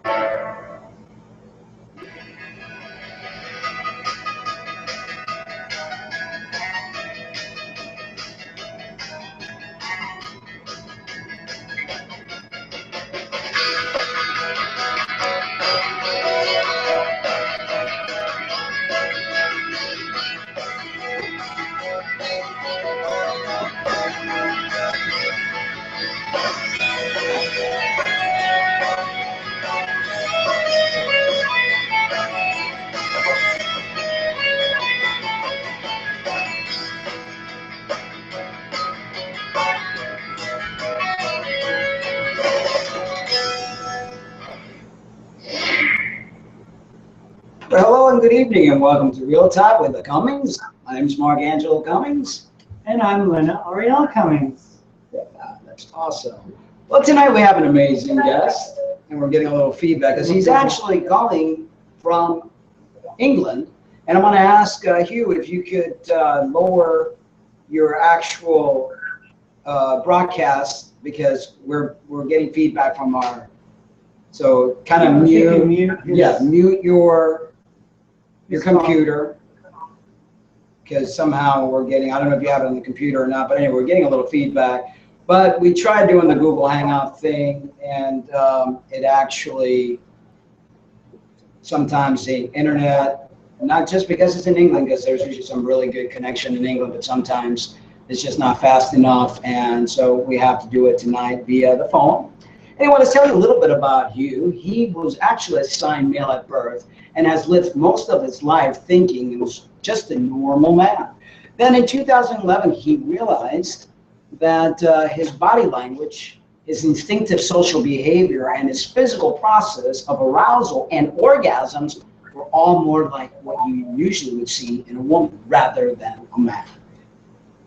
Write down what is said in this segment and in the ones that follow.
Well, hello and good evening, and welcome to Realtalk with the Cummings. My name is Mark Angelo Cummings. And I'm Lena Ariel Cummings. Yeah, that's awesome. Well, tonight we have an amazing guest, and we're getting a little feedback because he's actually calling from England. And I want to ask Hugh if you could lower your actual broadcast because we're getting feedback from our. So kind of mute. Mute your computer, because somehow we're getting, I don't know if you have it on the computer or not, but anyway, we're getting a little feedback. But we tried doing the Google Hangout thing, and it actually, sometimes the internet, not just because it's in England, because there's usually some really good connection in England, but sometimes it's just not fast enough, and so we have to do it tonight via the phone. And I want to tell you a little bit about Hugh. He was actually assigned male at birth and has lived most of his life thinking he was just a normal man. Then in 2011, he realized that his body language, his instinctive social behavior, and his physical process of arousal and orgasms were all more like what you usually would see in a woman rather than a man.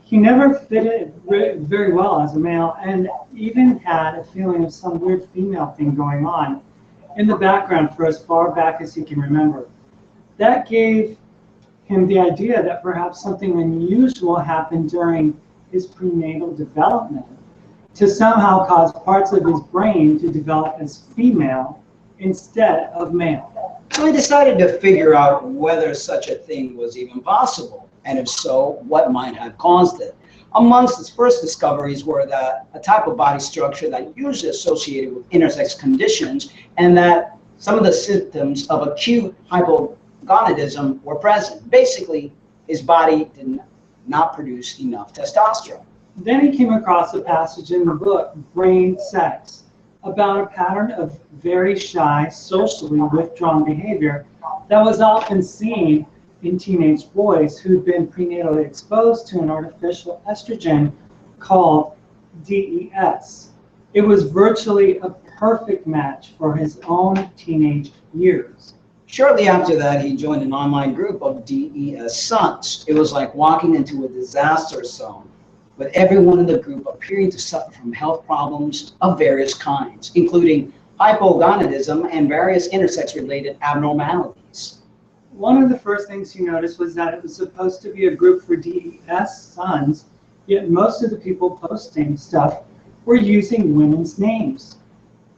He never fitted very well as a male, and even had a feeling of some weird female thing going on in the background for as far back as he can remember. That gave him the idea that perhaps something unusual happened during his prenatal development to somehow cause parts of his brain to develop as female instead of male. So he decided to figure out whether such a thing was even possible, and if so, what might have caused it. Amongst his first discoveries were that a type of body structure that usually associated with intersex conditions, and that some of the symptoms of acute hypogonadism were present. Basically, his body did not produce enough testosterone. Then he came across a passage in the book, Brain Sex, about a pattern of very shy, socially withdrawn behavior that was often seen in teenage boys who'd been prenatally exposed to an artificial estrogen called DES. It was virtually a perfect match for his own teenage years. Shortly after that, he joined an online group of DES sons. It was like walking into a disaster zone, with everyone in the group appearing to suffer from health problems of various kinds, including hypogonadism and various intersex-related abnormalities. One of the first things he noticed was that it was supposed to be a group for DES sons, yet most of the people posting stuff were using women's names.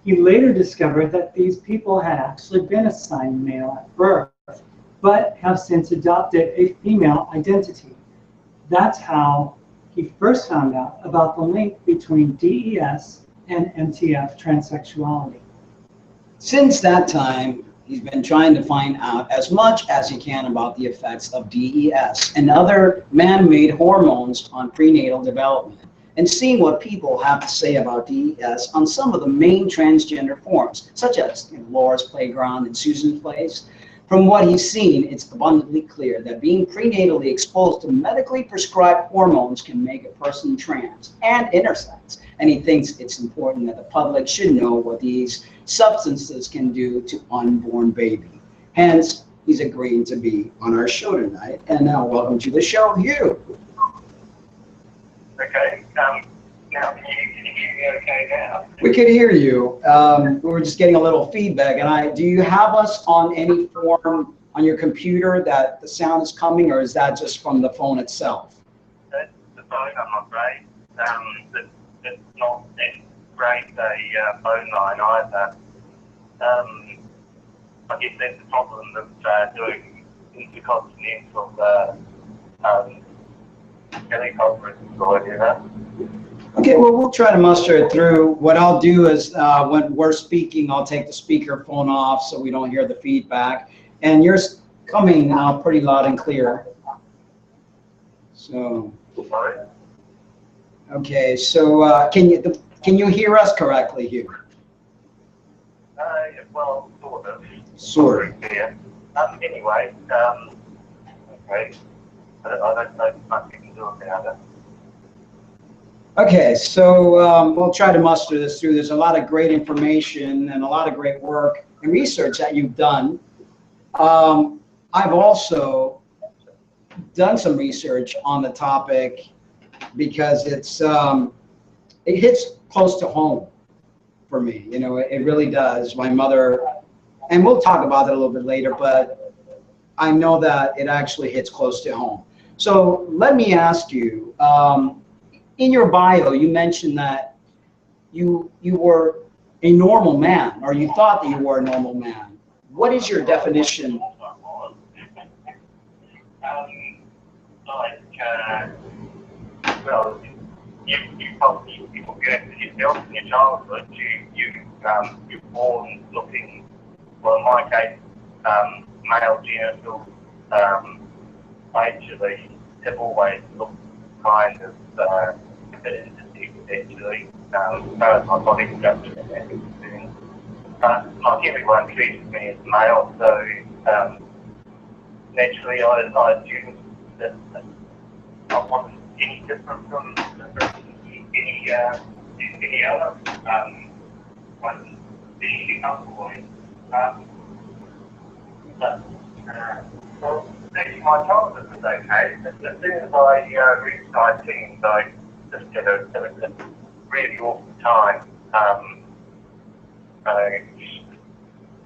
He later discovered that these people had actually been assigned male at birth, but have since adopted a female identity. That's how he first found out about the link between DES and MTF transsexuality. Since that time, he's been trying to find out as much as he can about the effects of DES and other man-made hormones on prenatal development, and seeing what people have to say about DES on some of the main transgender forms, such as Laura's Playground and Susan's Place. From what he's seen, it's abundantly clear that being prenatally exposed to medically prescribed hormones can make a person trans and intersex. And he thinks it's important that the public should know what these substances can do to unborn baby. Hence, he's agreeing to be on our show tonight. And now, welcome to the show, Hugh. Okay. Now, can you hear me okay now? We can hear you. We were just getting a little feedback. And do you have us on any form on your computer that the sound is coming, or is that just from the phone itself? That's the phone, I'm afraid. It's not that great a phone line either. I guess that's the problem of doing intercontinental teleconferences or whatever. Okay, well, we'll try to muster it through. What I'll do is when we're speaking, I'll take the speakerphone off so we don't hear the feedback. And you're coming out pretty loud and clear. So, Sorry? okay, so can you hear us correctly, Hugh? Well, sort of. Sort of. Yeah. Anyway, okay. I don't know much you can do about it. Okay, so we'll try to muster this through. There's a lot of great information and a lot of great work and research that you've done. I've also done some research on the topic because it hits close to home for me. You know, it really does. My mother, and we'll talk about it a little bit later, but I know that it actually hits close to home. So let me ask you, in your bio, you mentioned that you were a normal man, or you thought that you were a normal man. What is your definition? Well, you probably people get into yourself in your childhood. You're born looking, well, in my case, male genital. I actually have always looked kind of a bit intersex, actually, as far as my body structure and that concerned. Like everyone treats me as male, so naturally I assumed that I wasn't any different from any other. Wasn't being otherwise. But well, actually my childhood was okay. As soon as I reached 19, I just had a really awful time.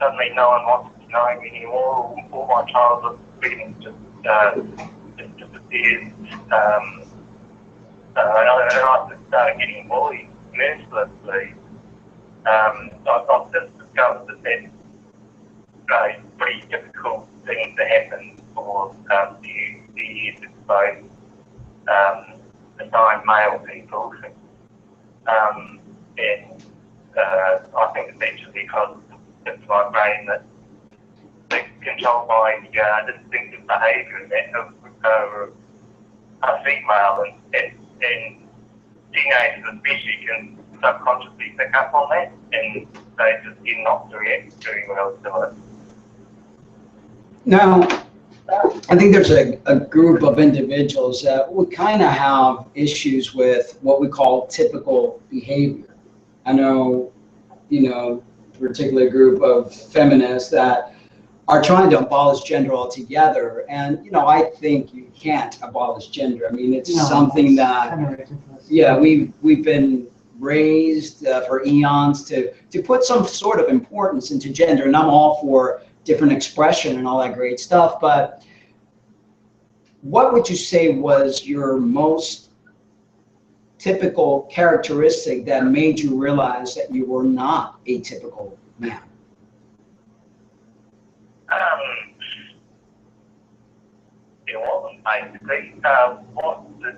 Suddenly no one wanted to know me anymore. All my childhood feelings just disappeared. And I just started getting bullied mercilessly. I've just discovered that that's a pretty difficult thing to happen for the years exposed assigned male people. And I think it's actually because it's my brain that control my distinctive behaviour and that of a female, and teenagers especially can subconsciously pick up on that, and they just tend not to react very well to it. Now, I think there's a group of individuals that would kind of have issues with what we call typical behavior. I know, a particular group of feminists that are trying to abolish gender altogether. And, I think you can't abolish gender. I mean, it's something that, we've been raised for eons to put some sort of importance into gender. And I'm all for different expression and all that great stuff. But what would you say was your most typical characteristic that made you realize that you were not a typical man? It wasn't basically.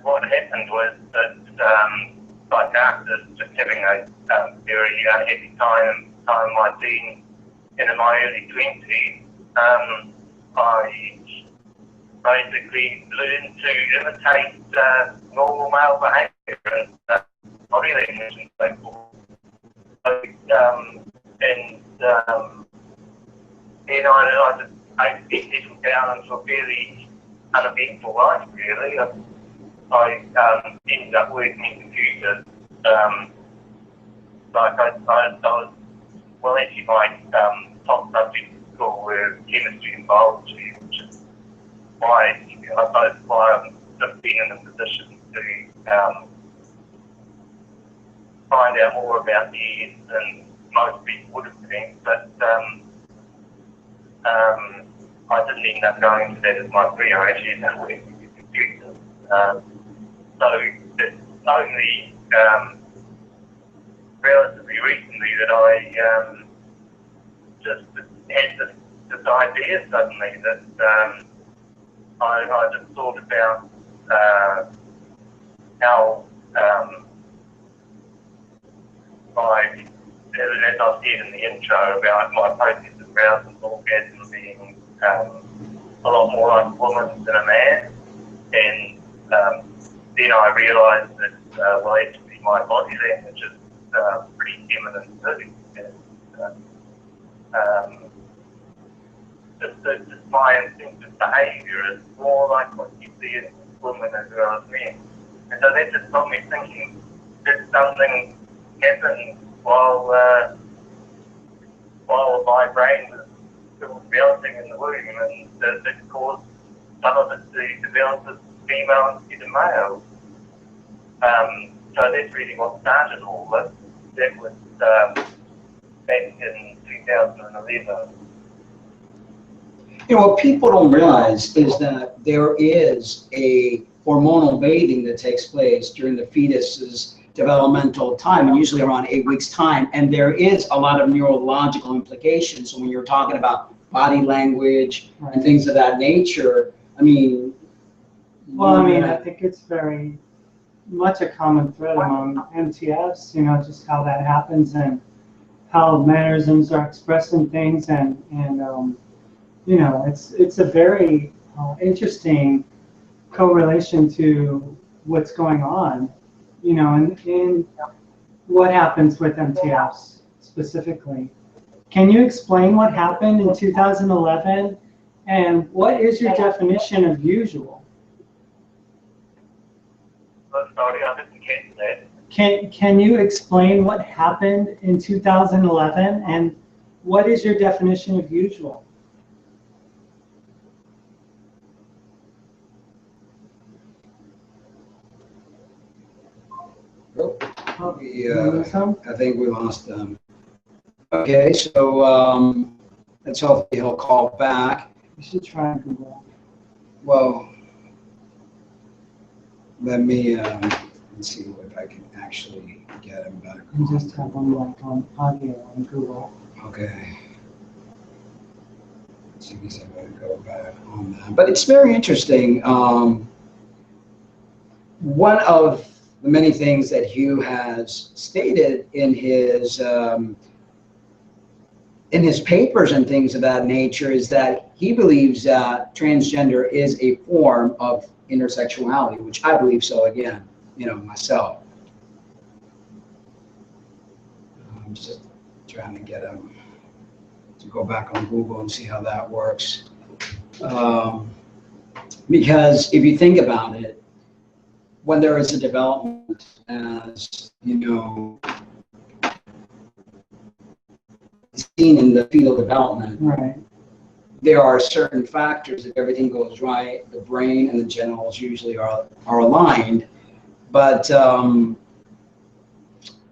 What happened was that like after just having a very happy time in my teens and in my early 20s, I basically learned to imitate normal male behaviour and body language and so forth. And I settled down into a fairly uneventful life, really. I ended up working in computers. Actually my top subjects at school were chemistry and biology, which is why I'm just been in a position to find out more about the years than most people would have been. But I didn't end up going into that as my career. I actually ended up working with computers. So it's only relatively recently that I just had this idea suddenly that I just thought about how, like, as I said in the intro, about my process of arousal and orgasm being a lot more like a woman than a man, and then I realised that, well, actually my body language is pretty feminine too. And, just my instinctive behaviour is more like what you see in women as well as men. And so that just got me thinking, did something happen while my brain was still developing in the womb, and that caused some of it to develop as female instead of male? So that's really what started all this. That was back in 2011. You know, what people don't realize is that there is a hormonal bathing that takes place during the fetus's developmental time, and usually around 8 weeks' time, and there is a lot of neurological implications. So when you're talking about body language and things of that nature, I mean... Well, I mean, I think it's very much a common thread among MTFs, you know, just how that happens and how mannerisms are expressing things, and you know, it's a very interesting correlation to what's going on, you know, and what happens with MTFs specifically. Can you explain what happened in 2011, and what is your definition of usual? Sorry, I didn't get that. Can you explain what happened in 2011, and what is your definition of usual? I think we lost them. Okay, so let's hope he'll call back. You should try and Google. Well, let me let's see if I can actually get him back. You just have them like on audio on Google. Okay. Let's see if I can go back on that. But it's very interesting. One of the many things that Hugh has stated in his papers and things of that nature is that he believes that transgender is a form of intersexuality, which I believe so, again, you know, myself. I'm just trying to get him to go back on Google and see how that works. Because if you think about it, when there is a development, as you know, seen in the fetal development, Right. there are certain factors. If everything goes right, the brain and the genitals usually are aligned, but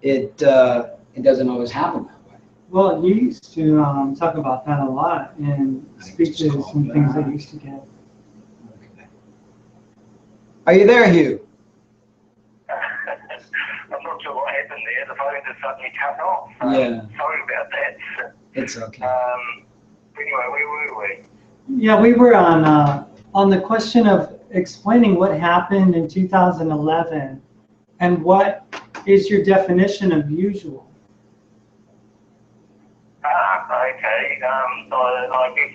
it doesn't always happen that way. Well, you used to talk about that a lot in speeches and things that you used to get. Okay. Are you there, Hugh? I'm not sure what happened there. The phone just suddenly cut off. Yeah. Sorry about that. It's okay. Anyway, where were we? Yeah, we were on the question of explaining what happened in 2011 and what is your definition of usual. Okay. So I guess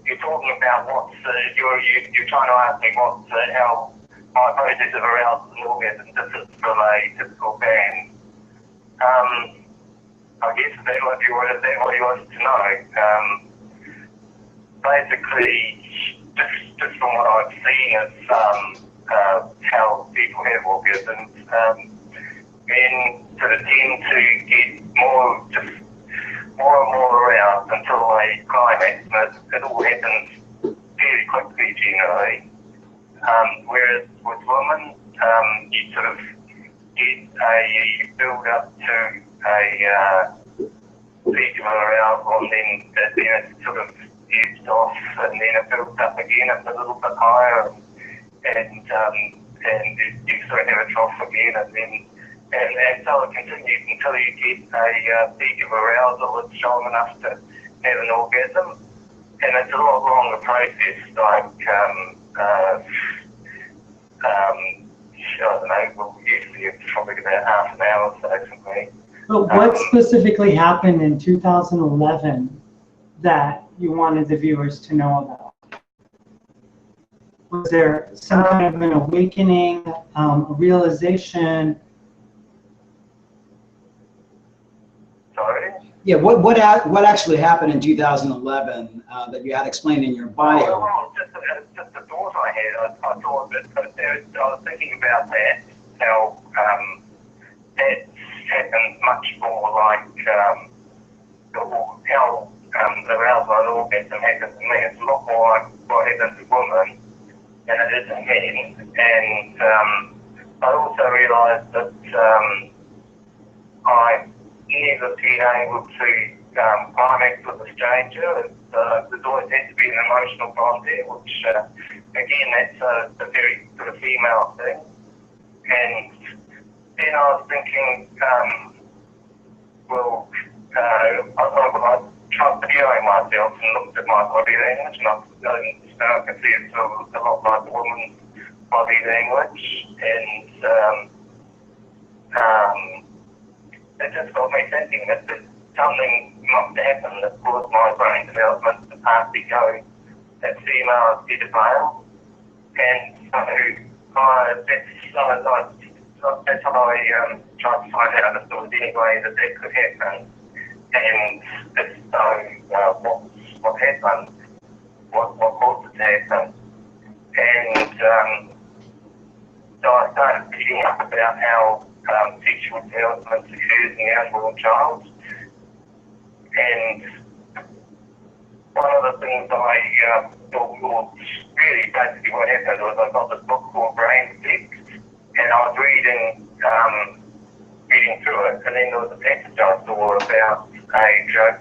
you're talking about what's you're trying to ask me what's how my process of arousal and orgasm differs from a typical band. I guess that what you wanted to know. Basically, just from what I've seen, it's how people have orgasms. Men sort of tend to get more and more aroused until they climax, and it all happens fairly quickly generally. Whereas with women, you sort of get you build up to a peak of arousal, and then it sort of ebbs off, and then it builds up again. It's a little bit higher, and you sort of have a trough again, and and so it continues until you get a peak of arousal that's strong enough to have an orgasm. And it's a lot longer process, like, I don't know, well, usually it's probably about half an hour or so for me. But what specifically happened in 2011 that you wanted the viewers to know about? Was there some kind of an awakening, a realization? Sorry? Yeah, what actually happened in 2011 that you had explained in your bio? Well, it's just a thought I had. I thought that I was thinking about that, how that happens much more like how arousal and orgasm happens in me. It's a lot more like what happens in women than it is in men. And I also realised that I never been able to climax with a stranger. There's always had to be an emotional bond there, which again, that's a very sort of female thing. And then I was thinking, well, I tried videoing myself and looked at my body language, and I can see it's a lot like a woman's body language, and it just got me thinking that something must happen that caused my brain development to partly go that female instead of male. And so that's how I tried to find out if there was any way that could happen. And if so, what happened? What caused it to happen? And so I started reading up about how sexual development occurs in the unborn child. And one of the things I thought was really basically what happened was I got this book called Brain Sex, and I was reading through it, and then there was a passage I saw about a drug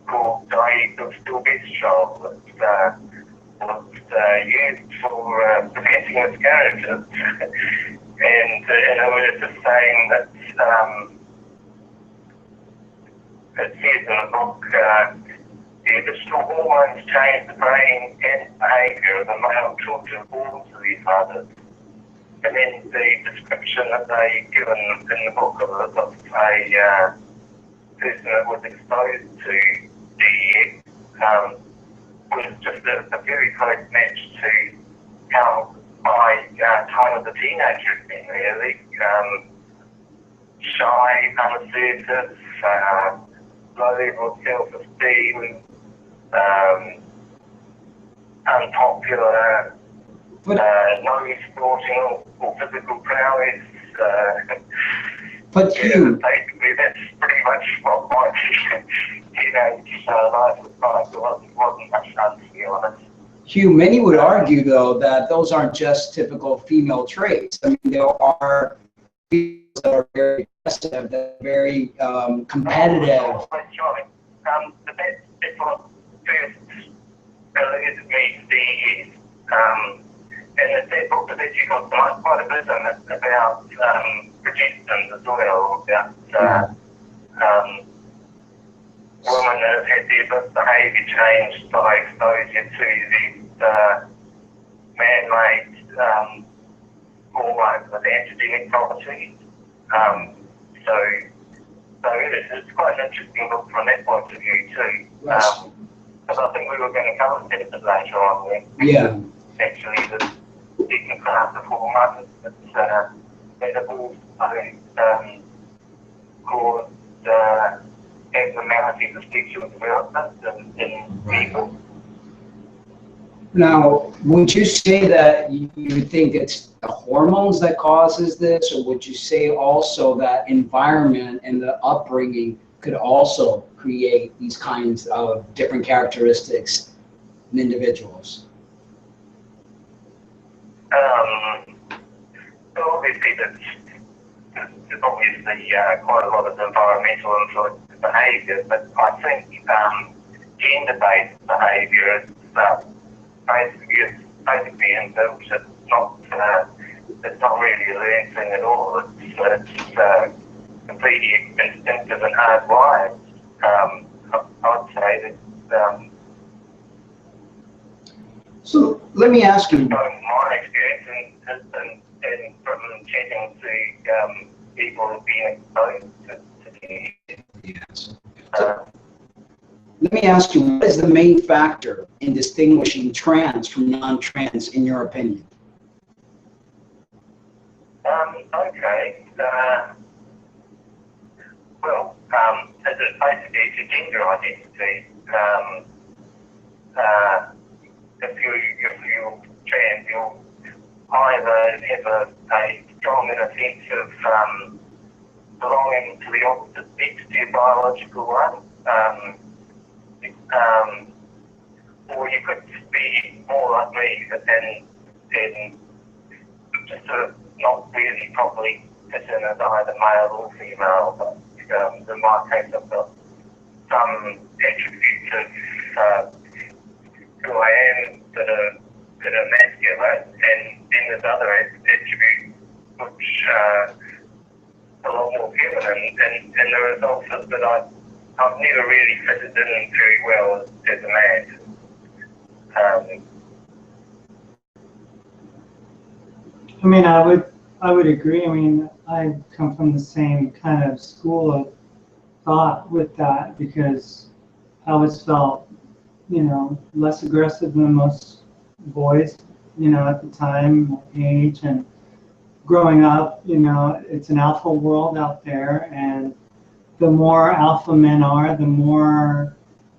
called diethylstilbestrol that was used for preventing miscarriages. And it was just saying that it says in the book, the additional hormones change the brain and behaviour of the male children born to these mothers. And then the description that they given in the book of a person that was exposed to DES was just a very close match to how my time as a teenager has been, really. Shy, unassertive, low level of self-esteem, unpopular, no sporting or physical prowess. But Hugh, basically, that's pretty much what my teenage life was like. It wasn't much fun, to be honest. Hugh, many would argue, though, that those aren't just typical female traits. I mean, there are females that are very aggressive, that are very competitive. That's what first related me to DES. And that book that you got quite a bit in it about progestins as well, about women that have had their behaviour changed by exposure to these man-made hormones with androgenic properties. So it's quite an interesting book from that point of view too. Because I think we were going to cover that a bit later on there. Yeah. Actually, the different class of hormones that have also caused abnormalities of sexual development in people. Now, would you say that you think it's the hormones that causes this, or would you say also that environment and the upbringing could also create these kinds of different characteristics in individuals? So obviously there's obviously quite a lot of environmental influence to behaviour, but I think gender-based behaviour is basically inbuilt. It's not it's not really a learned thing at all. It's completely instinctive and hardwired. I'd say that. So let me ask you. From my experience and from chatting to people who've been exposed to these. Yes. So, let me ask you, what is the main factor in distinguishing trans from non-trans, in your opinion? Okay. Well, as it basically it's a gender identity. If you're trans, you'll either have a strong inner sense of belonging to the opposite sex, to your biological one, or you could be more like me and just sort of not really properly fit in as either male or female, but in my case I've got some attributes of who I am that are masculine, and then there's other attributes which are a lot more feminine, and the result is that I've never really fitted in very well as a man. I mean, I would agree. I mean, I come from the same kind of school of thought with that, because I always felt, less aggressive than most boys, at the time, my age, and growing up, it's an alpha world out there, and the more alpha men are, the more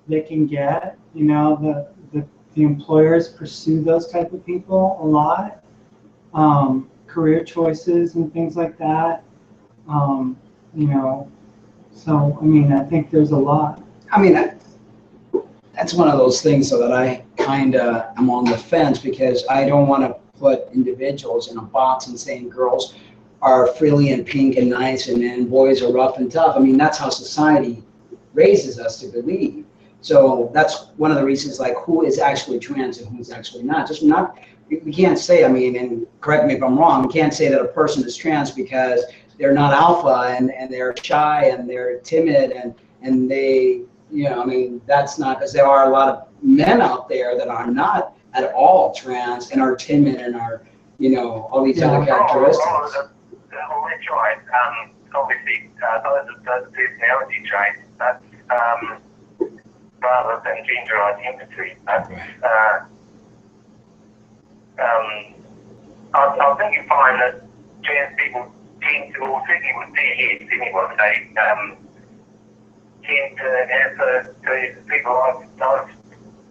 they can get. The employers pursue those type of people a lot. Career choices and things like that. So I mean, I think there's a lot. I mean, that's one of those things so that I kind of am on the fence, because I don't want to put individuals in a box and saying girls are frilly and pink and nice and then boys are rough and tough. I mean, that's how society raises us to believe. So that's one of the reasons, like, who is actually trans and who's actually not. Just not, we can't say, I mean, and correct me if I'm wrong, we can't say that a person is trans because they're not alpha and they're shy and they're timid and they, I mean, that's not, because there are a lot of men out there that are not at all trans and are timid and are, all these other characteristics. Well, that's right. Obviously, those personality traits, that's rather than gender identity. I think you find that trans people tend to, or certainly with their heads anyway, they tend to have people I've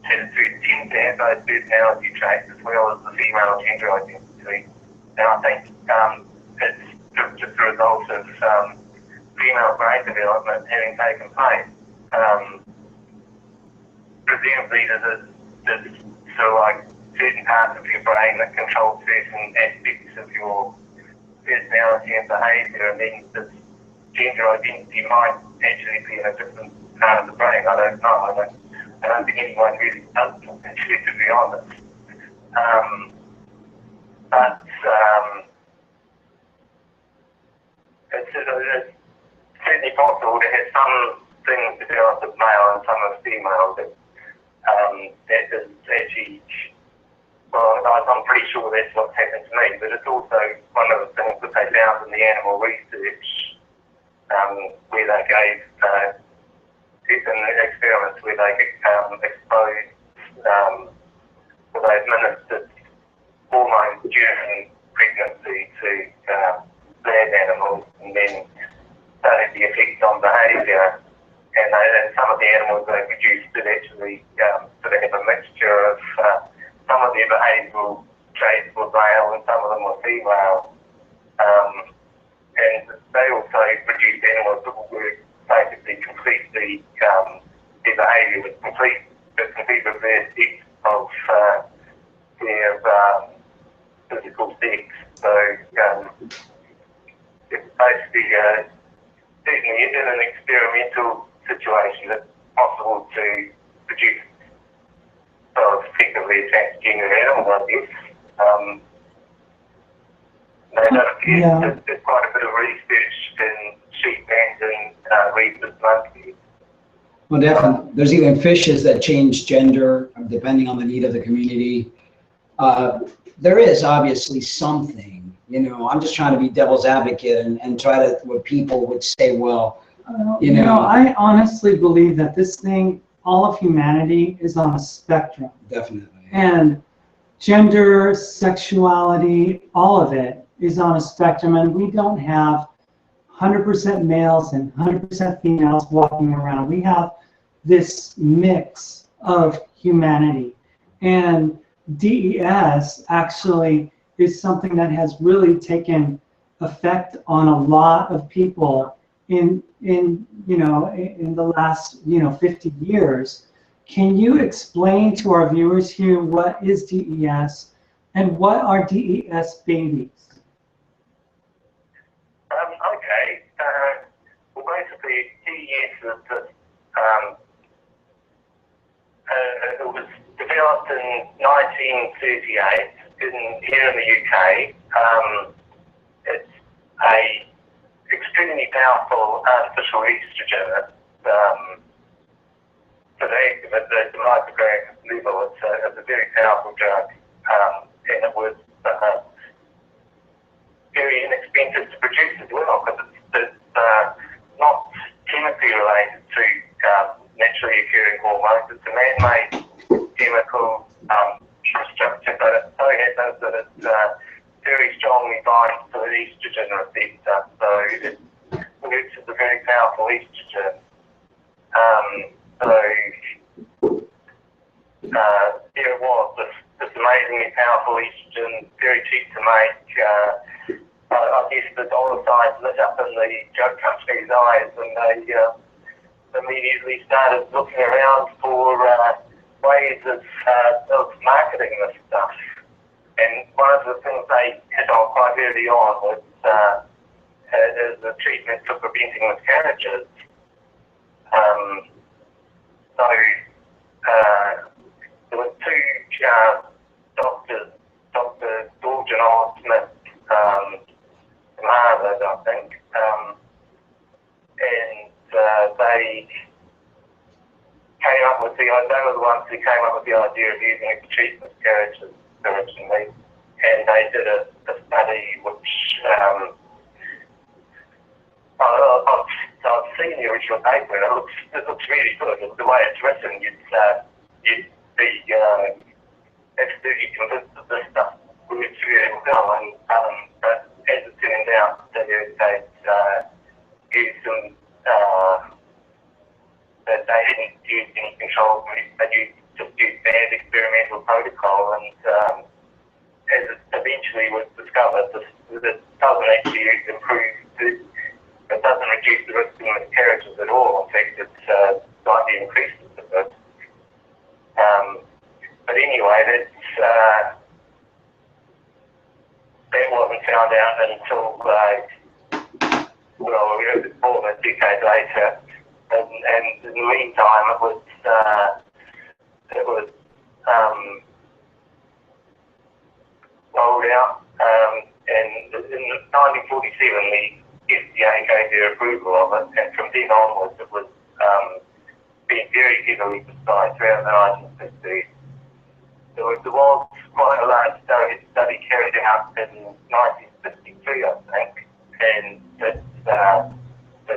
tend to have those personality traits as well as the female gender identity. And I think it's just a result of female brain development having taken place. Presumably there's sort of like certain parts of your brain that control certain aspects of your personality and behaviour, and then this gender identity might actually be in a different part of the brain. I don't know. I don't think anyone really does, actually, to be honest. But it's certainly possible to have some things developed as male and some as female. That is actually, well, I'm pretty sure that's what's happened to me, but it's also one of the things that they found in the animal research, where they gave experiments where they exposed, where they administered hormones during pregnancy to lab animals, and then studied the effects on behaviour. And some of the animals they produced did actually sort of have a mixture of some of their behavioural traits were male and some of them were female. And they also produced animals that were basically completely, their behaviour was complete reverse of their physical sex. So it's basically certainly in an experimental situation, it's possible to produce effectively a transgender animal, I guess. Yeah. There's quite a bit of research in sheep and rhesus monkeys. Well, definitely. There's even fishes that change gender depending on the need of the community. There is obviously something, I'm just trying to be devil's advocate and try to, what people would say, well, I honestly believe that this thing, all of humanity, is on a spectrum. Definitely. And gender, sexuality, all of it is on a spectrum, and we don't have 100% males and 100% females walking around. We have this mix of humanity. And DES actually is something that has really taken effect on a lot of people in the last 50 years. Can you explain to our viewers here what is DES and what are DES babies? Okay. Well, basically, DES is that it was developed in 1938 here in the UK. It's a extremely powerful artificial estrogen. Today, at the microgram level, it's a very powerful drug, and it was very inexpensive to produce as well, because it's not chemically related to naturally occurring hormones. It's a man-made chemical structure, but it so happens that it's very strongly binds to an estrogen receptor, so it works as a very powerful estrogen. There it was, this amazingly powerful estrogen, very cheap to make. I guess the dollar signs lit up in the drug company's eyes, and they immediately started looking around for ways of marketing this stuff. And one of the things they hit on quite early on was is the treatment for preventing miscarriages. There were two doctors, Dr. Dorjan Smith from Harvard, I think, and they came up with they were the ones who came up with the idea of using it to treat miscarriages originally, and they did a study which I've seen the original paper, and it looks really good. The way it's written, you'd be absolutely convinced that this stuff works really well. But as it turned out, they used some that they didn't use any control group. They just used bad experimental protocol, and as it eventually was discovered, this doesn't actually improve. It doesn't reduce the risk of miscarriages at all. In fact, it slightly increases the risk. But anyway, that wasn't found out until more than a decade later. And in the meantime, it was rolled out. And in 1947, the FDA gave their approval of it, and from then onwards it was being very heavily prescribed throughout the 1950s. There was quite a large study carried out in 1953, I think, and that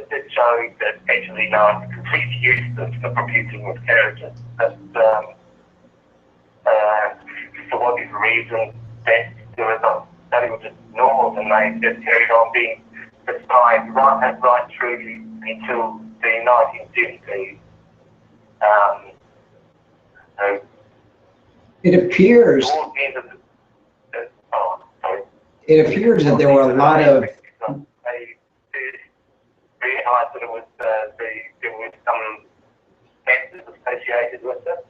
did show that actually now it's completely useless for preventing miscarriages. But for whatever reason, that the results study was just ignored, and they just carried on being prescribed right through until the 1970s. It appears that there were a lot of. They realised that there was some cancers associated with it.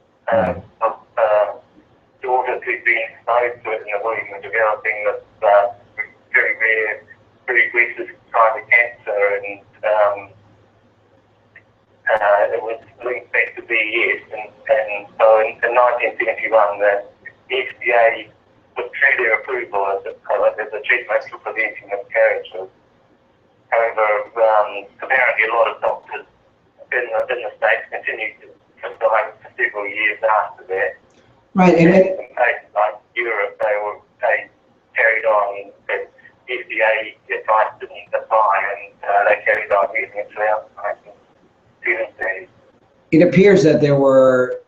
Daughters who'd been exposed to it in the womb were developing this very rare, very aggressive kind of cancer, and it was linked back to DES, and so in 1971 the FDA through their approval as a treatment for preventing miscarriages. However, apparently a lot of doctors in the States continue to prescribe for several years after that. Right, and in places like Europe, they carried on, the FDA advice didn't apply, and they carried on using it throughout the 1970s. it appears that there were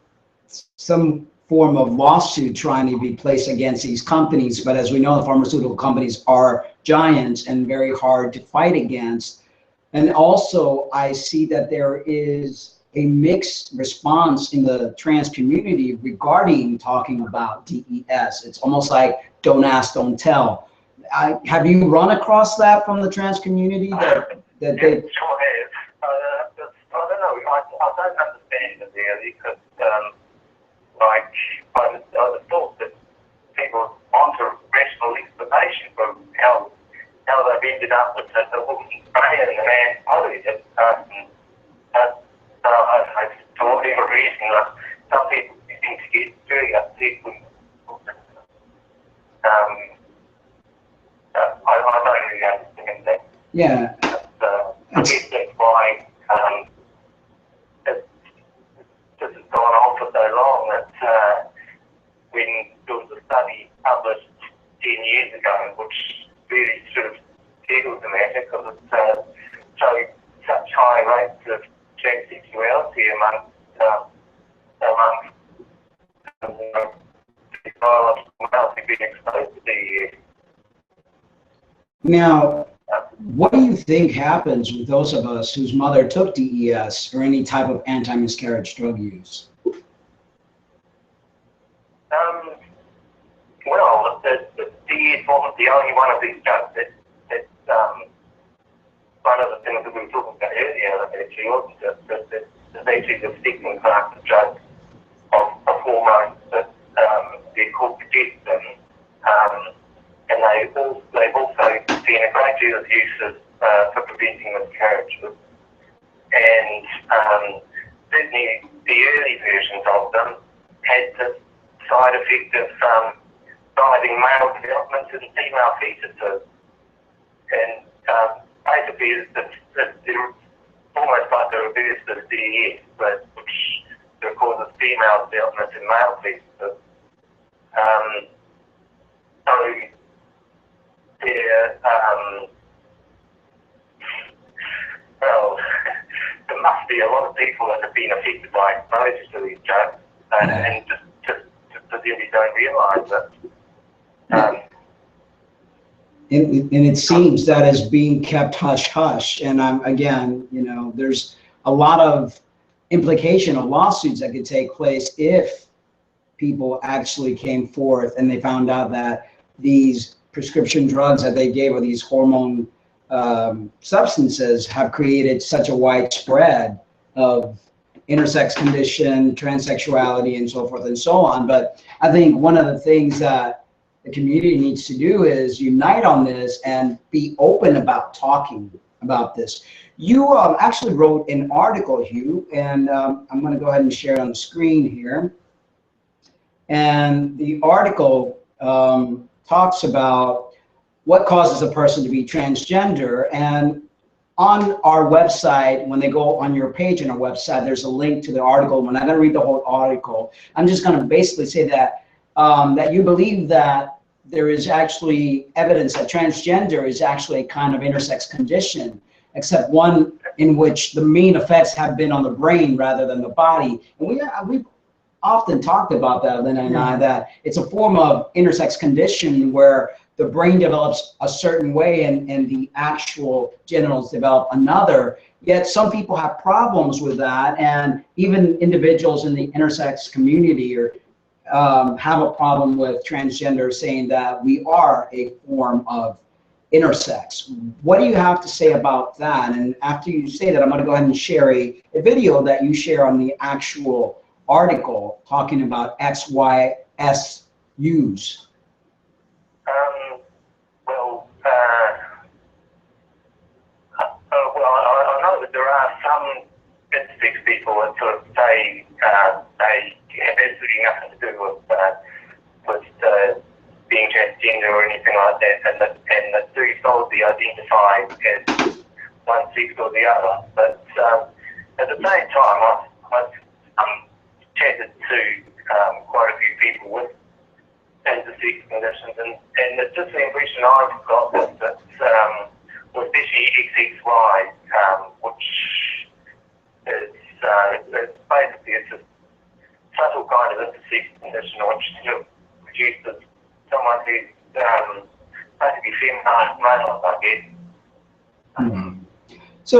some form of lawsuit trying to be placed against these companies, but as we know, the pharmaceutical companies are giants and very hard to fight against. And also, I see that there is a mixed response in the trans community regarding talking about DES. It's almost like don't ask, don't tell. Have you run across that from the trans community? That they Sure have. I don't know. I don't understand it really, because I thought that people want a rational explanation for how they've ended up with the woman's brain and the man's body. For whatever reason, some people seem to get very upset when I don't really understand that. Yeah. I guess that's why this has gone on for so long that when there was a study published 10 years ago, which really sort of settled the matter, because it showed such high rates of transsexuality amongst biological males who've been exposed to DES. Now, what do you think happens with those of us whose mother took DES or any type of anti-miscarriage drug use? Well, the DES wasn't the only one of these drugs. That's one of the things that we were talking about earlier, actually, wasn't it? That there's actually the second class of drugs of hormones that they're called progestin, and they've also seen a great deal of uses for preventing miscarriages. And certainly the early versions of them had the side effect of driving male development in female fetuses. And basically, it's almost like the reverse of DES, which causes female development in male fetuses. Well, there must be a lot of people that have been affected by exposure to these drugs, and just really don't realise it. And it seems that is being kept hush-hush. And again, there's a lot of implication of lawsuits that could take place if people actually came forth and they found out that these prescription drugs that they gave or these hormone substances have created such a widespread of intersex condition, transsexuality, and so forth and so on. But I think one of the things that the community needs to do is unite on this and be open about talking about this. You actually wrote an article, Hugh, and I'm going to go ahead and share it on the screen here. And the article talks about what causes a person to be transgender. And on our website, when they go on your page on our website, there's a link to the article. I'm not going to read the whole article. I'm just going to basically say that that you believe that there is actually evidence that transgender is actually a kind of intersex condition, except one in which the main effects have been on the brain rather than the body. And we've often talked about that, Lynn and I, that it's a form of intersex condition where the brain develops a certain way and the actual genitals develop another. Yet some people have problems with that, and even individuals in the intersex community have a problem with transgender, saying that we are a form of intersex. What do you have to say about that? And after you say that, I'm going to go ahead and share a video that you share on the actual article talking about XYSUs. I know that there are some intersex people that sort of say they have absolutely nothing to do with being as gender or anything like that, and that do solidly identify as one sex or the other. But at the same time, I've chatted to quite a few people with intersex conditions, and it's just the impression I've got is that, especially XXY, which is basically it's a subtle kind of intersex condition which produces someone who's basically feminized male, I guess. So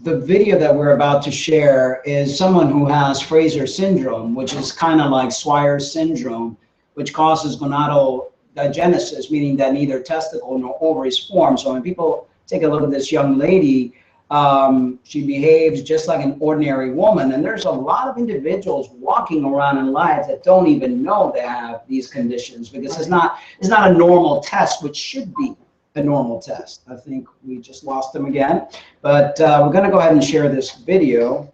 the video that we're about to share is someone who has Fraser syndrome, which is kind of like Swyer syndrome, which causes gonadal-digenesis, meaning that neither testicle nor ovaries form. So when people take a look at this young lady, she behaves just like an ordinary woman. And there's a lot of individuals walking around in life that don't even know they have these conditions, because it's not a normal test, which should be a normal test. I think we just lost them again, but we're going to go ahead and share this video.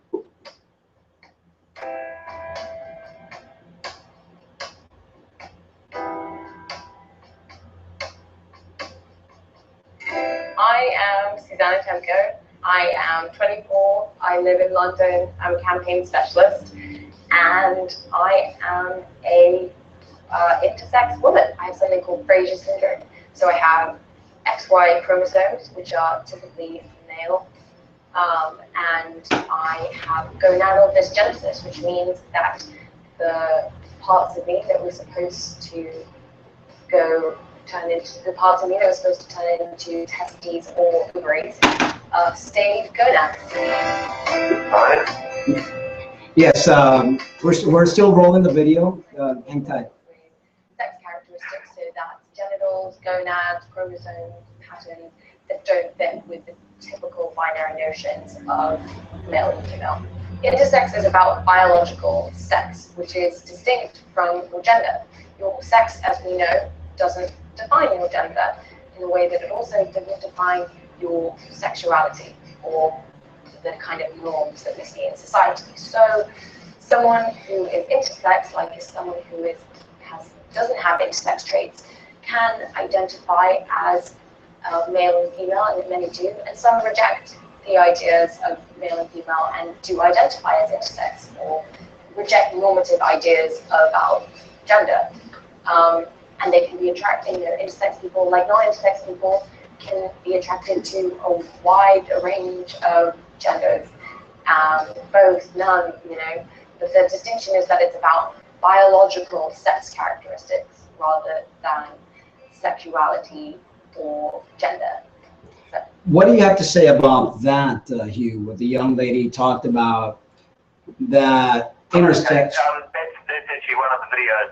I am Susanna Temko. I am 24. I live in London. I'm a campaign specialist, and I am a intersex woman. I have something called Fraser syndrome. So I have XY chromosomes, which are typically male, and I have gonadal dysgenesis, which means that the parts of me that were supposed to turn into testes or ovaries stayed gonads. Yes, we're still rolling the video. Hang tight. Sex characteristics, so that's genitals, gonads, chromosomes, patterns that don't fit with the typical binary notions of male and female. Intersex is about biological sex, which is distinct from your gender. Your sex, as we know, doesn't define your gender in a way that it also doesn't define your sexuality or the kind of norms that we see in society. So someone who is intersex, like is someone who doesn't have intersex traits, can identify as male and female, and many do, and some reject the ideas of male and female and do identify as intersex or reject normative ideas about gender. And they can be attracted, intersex people, like non-intersex people, can be attracted to a wide range of genders, both, none, but the distinction is that it's about biological sex characteristics rather than sexuality or gender. So. What do you have to say about that, Hugh? What the young lady talked about, that intersex. That's actually one of the videos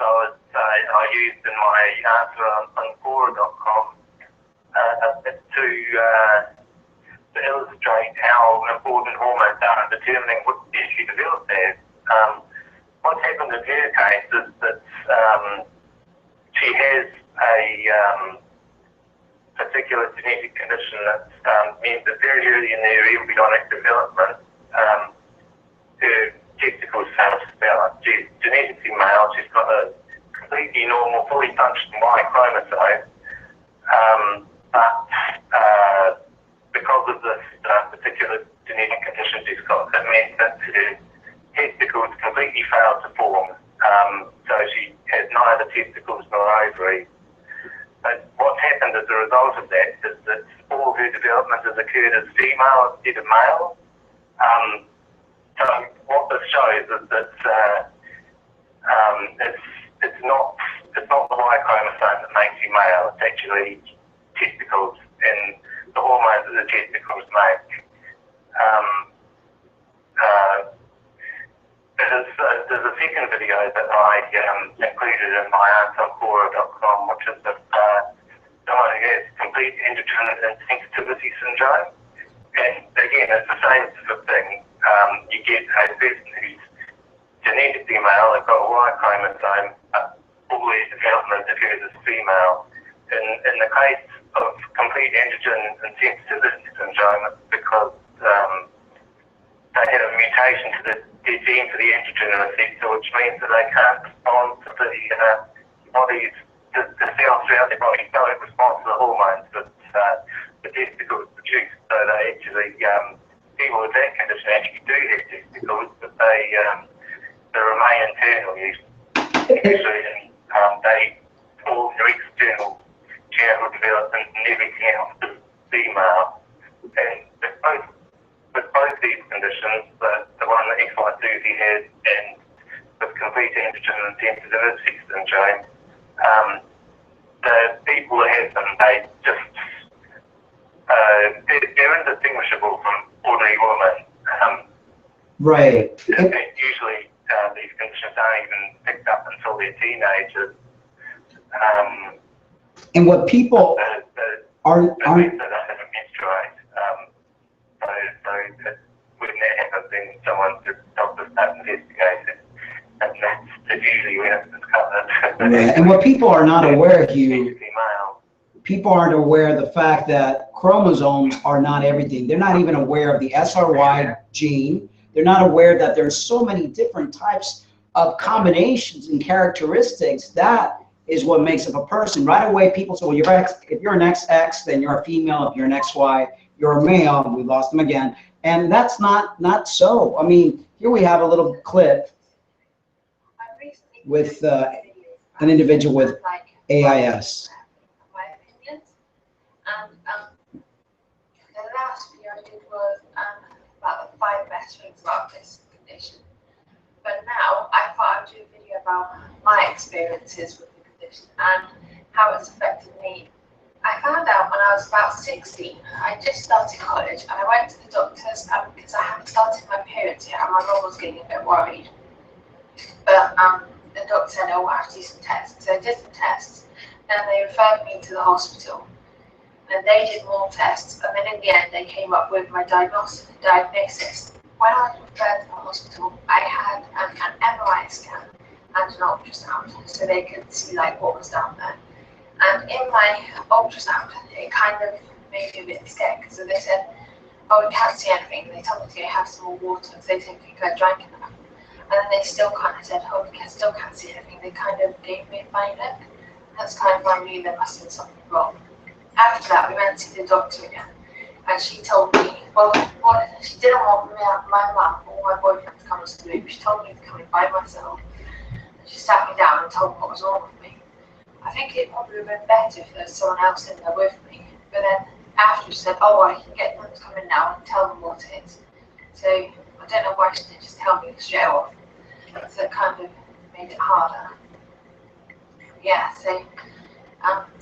I used in my answer on Quora.com to illustrate how important hormones are in determining what she develops as. What happened in her case is that she has a particular genetic condition that means that very early in her embryonic development, her testicles fail to develop. She's genetically male, she's got a completely normal, fully functioning Y chromosome, but because of this particular genetic condition she's got, that means that her testicles completely fail to form. So she has neither testicles nor ovaries. But what's happened as a result of that is that all of her development has occurred as female instead of male. So what this shows is that it's not the Y chromosome that makes you male. It's actually testicles and the hormones that the testicles make. There's a second video that I included in my answer on Quora.com, which is that someone who has complete androgen insensitivity syndrome. And again, it's the same sort of thing. You get a person who's genetically male, they've got a Y chromosome, but all their development occurs as female. In the case of complete androgen insensitivity syndrome, it's because they have a mutation to the gene for the androgen receptor, which means that they can't respond to the bodies, the cells throughout their body don't respond to the hormones that the testicles produce. So they actually, people with that condition actually do have testicles, but they remain internal usually. They form their external genital development and everything else is female. And with both these conditions, the one that XY2Z has and with complete androgen and sensitivity syndrome, the people that have them, they just, they're indistinguishable from ordinary women. Right. Usually these conditions aren't even picked up until they're teenagers. And what people aren't they don't have a menstruate. So when that happens, then someone just doctors start investigating, and that's usually when it's discovered. right. And what people are not aware, Hugh, Female. people aren't aware of the fact that chromosomes are not everything. They're not even aware of the SRY gene. They're not aware that there's so many different types of combinations and characteristics. That is what makes up a person. Right away, people say, well, if you're an XX, then you're a female. If you're an XY, you're a male. We lost them again. And that's not so. I mean, here we have a little clip with an individual with AIS. My opinions. And the last video I did was about the 5 best things about this condition. But now I thought I'd do a video about my experiences with the condition and how it's affected me. I found out when I was about 16. I just started college and I went to the doctors because I hadn't started my periods yet and my mum was getting a bit worried. But the doctor said, oh, I have to do some tests. So I did some tests and they referred me to the hospital. And they did more tests, and then in the end they came up with my diagnosis. When I was referred to the hospital, I had an MRI scan and an ultrasound, so they could see like what was down there. And in my ultrasound, it kind of made me a bit scared because they said, oh, we can't see anything. They told me to go have some more water because they didn't think I drank enough. And then they still kind of said, oh, we still can't see anything. They kind of gave me a funny look. That's kind of when I knew there must have been something wrong. After that, we went to see the doctor again, and she told me, well, she didn't want my mum or my boyfriend to come to the room. She told me to come in by myself, and she sat me down and told me what was wrong with me. I think it probably would have been better if there was someone else in there with me, but then after she said, oh, I can get them to come in now and tell them what it is. So I don't know why she didn't just tell me straight off, so it kind of made it harder. Yeah, so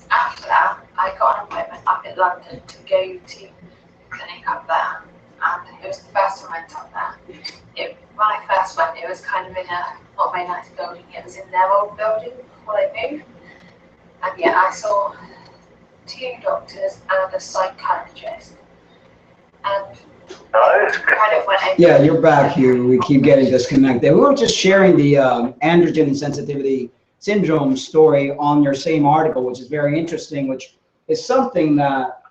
after that, I got an appointment up in London to go to the clinic up there, and it was the first time I went up there. When I first went, it was kind of in a not very nice building. It was in their old building before they moved, and yeah, I saw 2 doctors and a psychiatrist, and kind of went over. Yeah, you're back here. We keep getting disconnected. We were just sharing the androgen insensitivity syndrome story on your same article, which is very interesting, which is something that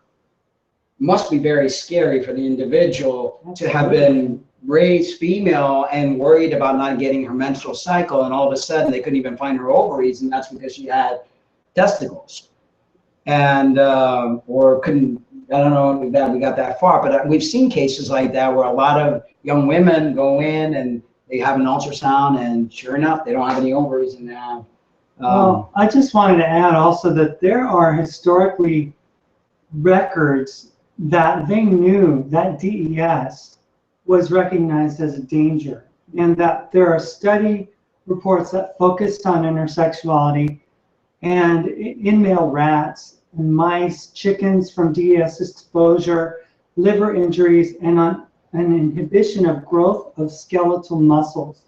must be very scary for the individual to have been raised female and worried about not getting her menstrual cycle, and all of a sudden they couldn't even find her ovaries, and that's because she had testicles. And or couldn't, I don't know that we got that far, but we've seen cases like that where a lot of young women go in and they have an ultrasound, and sure enough, they don't have any ovaries, and now. Well, I just wanted to add also that there are historically records that they knew that DES was recognized as a danger, and that there are study reports that focused on intersexuality and in male rats and mice, chickens from DES exposure, liver injuries, and on an inhibition of growth of skeletal muscles.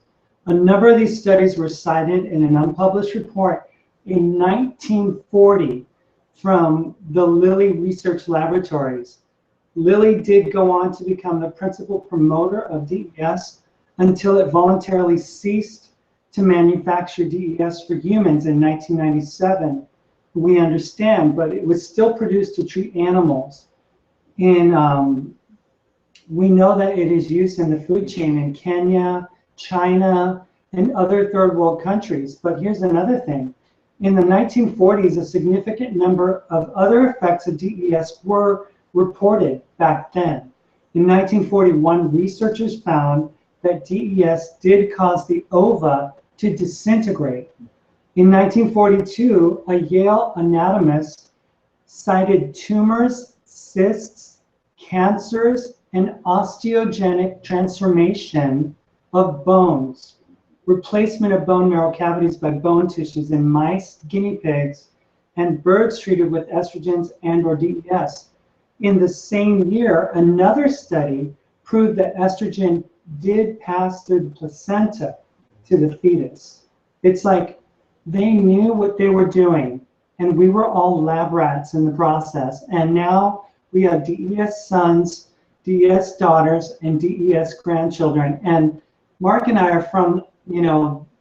A number of these studies were cited in an unpublished report in 1940 from the Lilly Research Laboratories. Lilly did go on to become the principal promoter of DES until it voluntarily ceased to manufacture DES for humans in 1997. We understand, but it was still produced to treat animals. And we know that it is used in the food chain in Kenya, China, and other third world countries. But here's another thing. In the 1940s, a significant number of other effects of DES were reported back then. In 1941, researchers found that DES did cause the ova to disintegrate. In 1942, a Yale anatomist cited tumors, cysts, cancers, and osteogenic transformation of bones, replacement of bone marrow cavities by bone tissues in mice, guinea pigs, and birds treated with estrogens and/or DES. In the same year, another study proved that estrogen did pass through the placenta to the fetus. It's like they knew what they were doing, and we were all lab rats in the process. And now we have DES sons, DES daughters, and DES grandchildren. And Mark and I are from,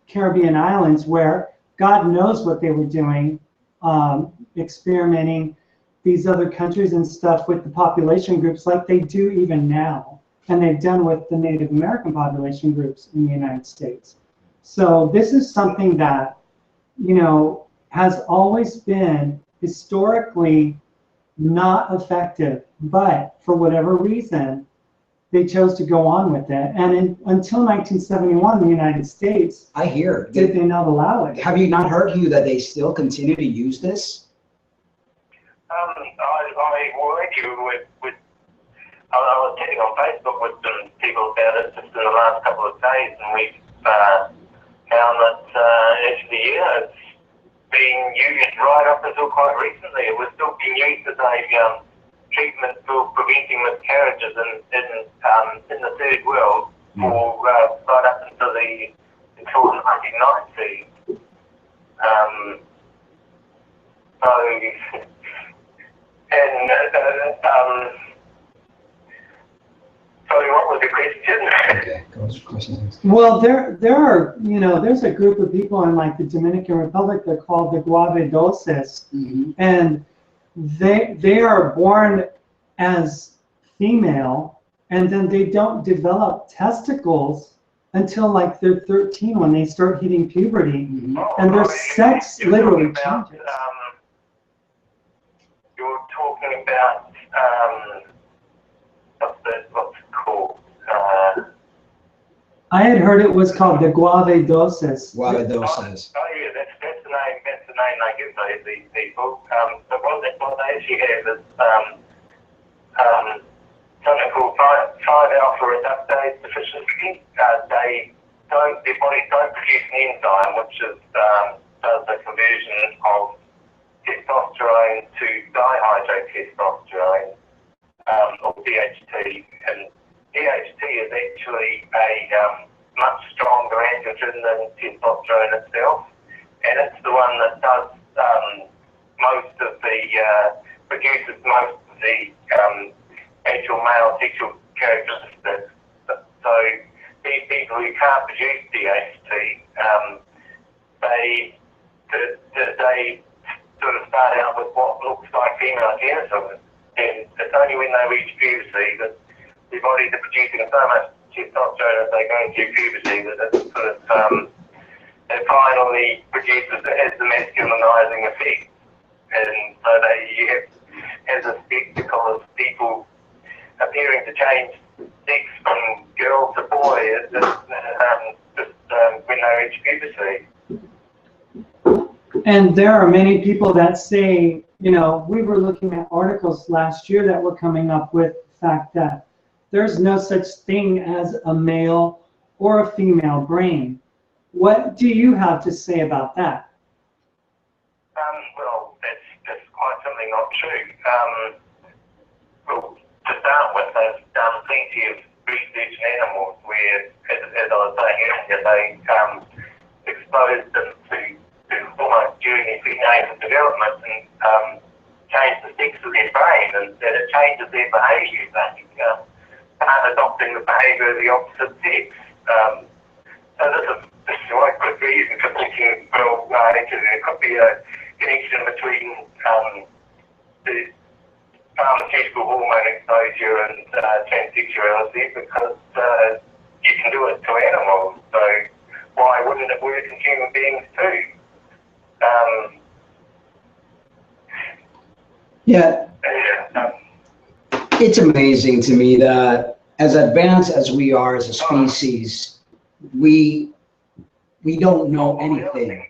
Caribbean islands where God knows what they were doing, experimenting these other countries and stuff with the population groups like they do even now. And they've done with the Native American population groups in the United States. So this is something that, has always been historically not effective, but for whatever reason, they chose to go on with it. And until 1971, the United States, I hear. did they not allow it? Have you not heard, Hugh, that they still continue to use this? I was chatting on Facebook with some people about it just in the last couple of days, and we've found that actually, it's being used right up until quite recently. It was still being used as a treatment for preventing miscarriages in the third world for right up until the 1990s. Sorry, what was the question? Okay, Well, there are, there's a group of people in like the Dominican Republic that are called the guavedoses, and they are born as female, and then they don't develop testicles until like they're 13 when they start hitting puberty, and their sex literally changes. You're talking about what's it called? I had heard it was called the guavedoses. Guavedoses. Oh yeah, that's the name. That's the name they give these people. So what they actually have is something called 5-alpha reductase deficiency. Their bodies don't produce an enzyme which is does the conversion of testosterone to dihydrotestosterone, or DHT, and DHT is actually a much stronger androgen than testosterone itself, and it's the one that does produces most of the actual male sexual characteristics. So these people who can't produce DHT, they sort of start out with what looks like female genitals, and it's only when they reach puberty that their bodies are producing so much testosterone as they go through puberty that it sort of it finally produces as the masculinizing effect, and so you have as a spectacle of people appearing to change sex from girl to boy when they reach puberty. And there are many people that say, we were looking at articles last year that were coming up with the fact that there's no such thing as a male or a female brain. What do you have to say about that? Well, that's quite simply not true. Well, to start with, they've done plenty of research in animals where, as I was saying earlier, they exposed them to hormones during their prenatal development and change the sex of their brain, and that it changes their behaviour. They start adopting the behaviour of the opposite sex. So this is one good reason for thinking, well, actually there could be a connection between the pharmaceutical hormone exposure and transsexuality, because you can do it to animals, so why wouldn't it work in human beings too? Yeah, it's amazing to me that as advanced as we are as a species, we don't know anything. Going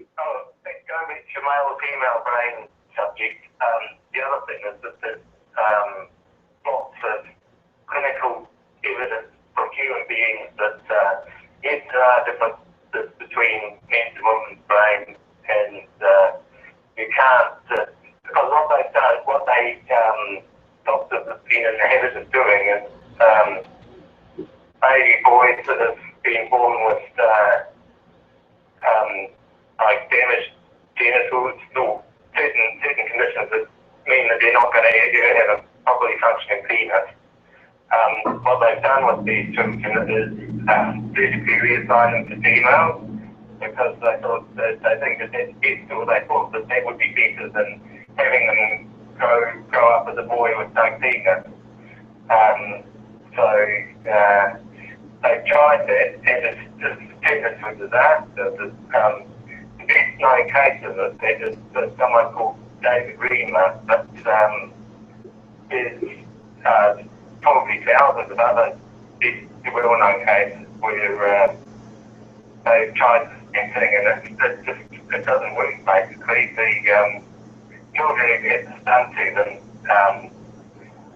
back to male or female brain subject, the other thing is that there's lots of clinical evidence from human beings that yes, there are differences between men's and women's brains, and you can't, because what they doctors have been in the habit of doing is baby boys that have been born with like damaged genitals or certain conditions that mean that they're not going to ever have a properly functioning penis. What they've done with these children is surgically reassign them to females because they thought that they think that that's best, or they thought that that would be better than having them grow up as a boy with no penis. They tried that, and it's tetanus was a disaster. The best known case of it is someone called David Reamer, but there's probably thousands of other well-known cases where they've tried the same thing, and it doesn't work. Basically, the children who get this done to them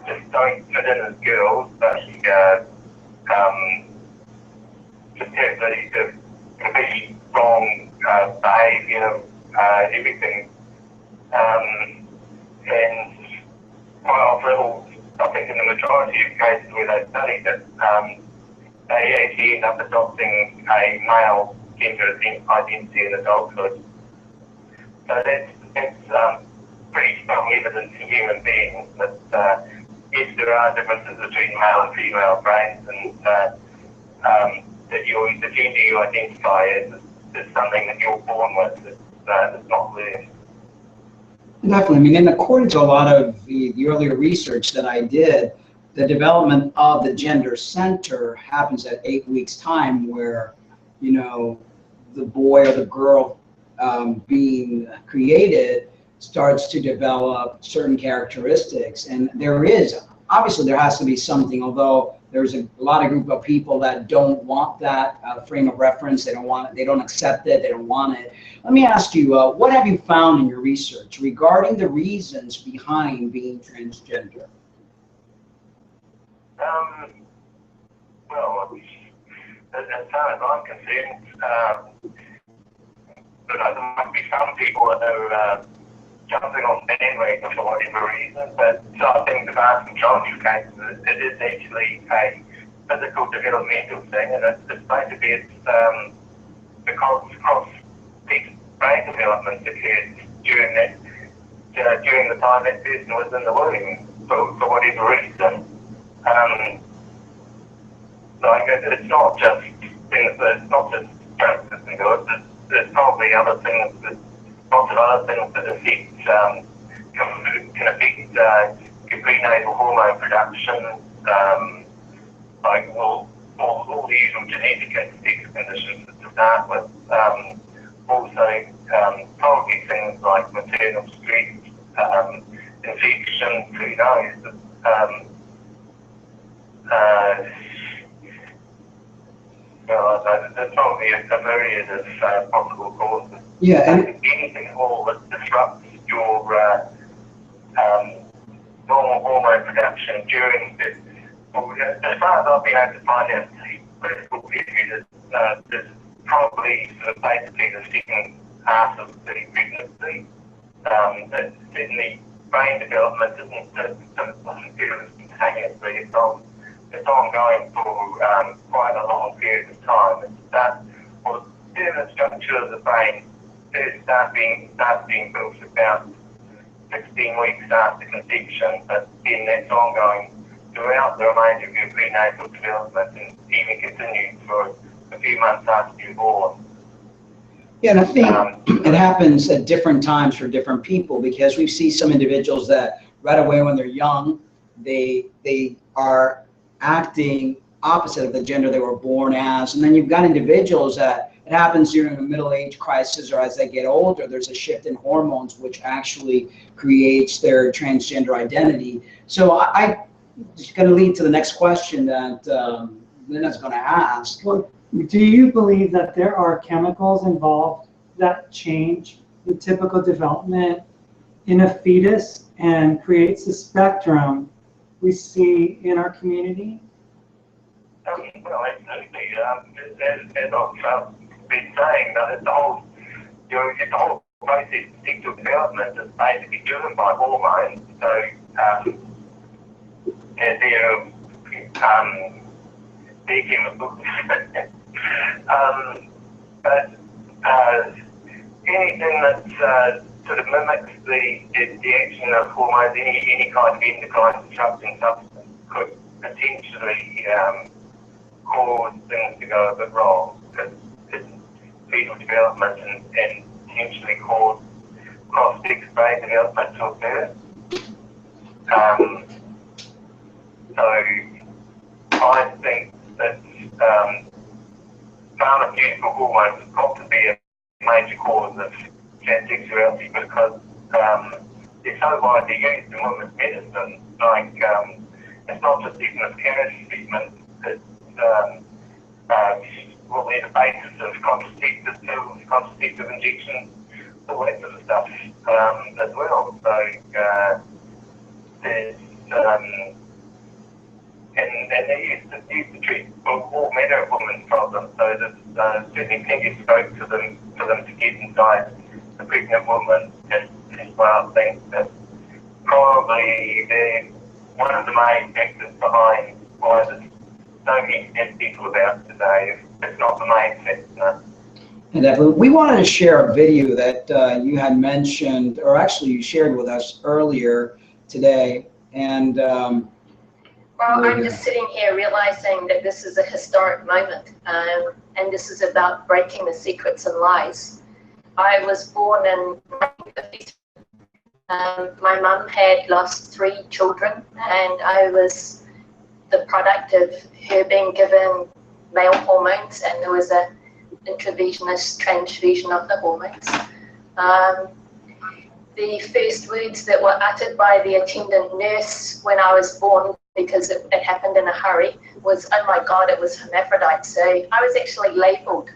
just don't fit in as girls, but just have the completely wrong behaviour, everything, and quite often, I think in the majority of cases where they studied it, they actually end up adopting a male gender identity in adulthood. So that's pretty strong evidence in human beings that yes, there are differences between male and female brains, and that the gender you identify as is something that you're born with. It's not learned. Definitely. I mean, and according to a lot of the earlier research that I did, the development of the gender center happens at 8 weeks' time, where, you know, the boy or the girl being created starts to develop certain characteristics. And there has to be something, although there's a lot of group of people that don't want that frame of reference. They don't want it. They don't accept it. They don't want it. Let me ask you, what have you found in your research regarding the reasons behind being transgender? Well, as far as I'm concerned, there must be some people that are jumping on bandwagon for whatever reason, but I think the vast majority of cases, it is actually a physical developmental thing, and it's basically because peak brain development occurs during the time that person was in the womb for whatever reason. It's not just things that it's not just transmission to it. There's probably other things lots of other things that affect can affect your prenatal hormone production, like all the usual genetic sex conditions to start with. Also, probably things like maternal stress, infection, who knows. There's probably a myriad of possible causes. Yeah, and anything at all that disrupts your normal hormone production during this. As far as I've been able to find out the medical period, there's probably sort of basically the second half of the pregnancy. That certainly brain development doesn't feel instantaneously. It's ongoing for quite a long period of time. The structure of the brain starts being built about 16 weeks after conception, but then that's ongoing throughout the remainder of your prenatal development and even continues for a few months after you're born. Yeah, and I think it happens at different times for different people, because we see some individuals that right away when they're young, they are acting opposite of the gender they were born as. And then you've got individuals that it happens during a middle age crisis or as they get older. There's a shift in hormones which actually creates their transgender identity. So I'm going to lead to the next question that Linda's going to ask. Well, do you believe that there are chemicals involved that change the typical development in a fetus and creates the spectrum we see in our community? Well, absolutely. As I've been saying, that the whole process of sexual development is basically driven by hormones. So they're chemicals. But anything that sort of mimics the action of hormones, any kind of endocrine disrupting substance could potentially cause things to go a bit wrong in fetal development and potentially cause cross-sex brain development to occur. So I think that pharmaceutical hormones have got to be a major cause of transsexuality because they're so widely used in women's medicine. Like, it's not just even a carriage treatment, it's well, they're the basis of contraceptive pills, contraceptive injections, all that sort of stuff as well. So there's and they used to treat all manner of women's problems. So there's certainly plenty of scope for them to get inside the pregnant woman. And well, I think that probably they're one of the main factors behind why there's so many people about today. It's not the main factor. And definitely, we wanted to share a video that you had mentioned, or actually you shared with us earlier today. And well, I'm just sitting here realizing that this is a historic moment, and this is about breaking the secrets and lies. I was born in 1953. My mum had lost 3 children, and I was the product of her being given male hormones, and there was a intravenous transfusion of the hormones. The first words that were uttered by the attendant nurse when I was born, because it happened in a hurry, was, "Oh my God, it was hermaphrodite." So I was actually labelled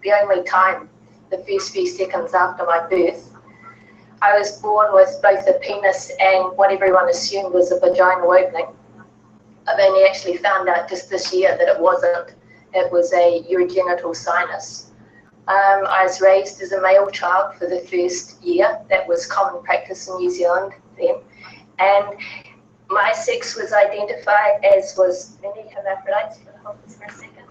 the only time, the first few seconds after my birth. I was born with both a penis and what everyone assumed was a vaginal opening. I've only actually found out just this year that it wasn't. It was a urogenital sinus. I was raised as a male child for the first year. That was common practice in New Zealand then. And my sex was identified as was many hermaphrodites. Hold this for a second.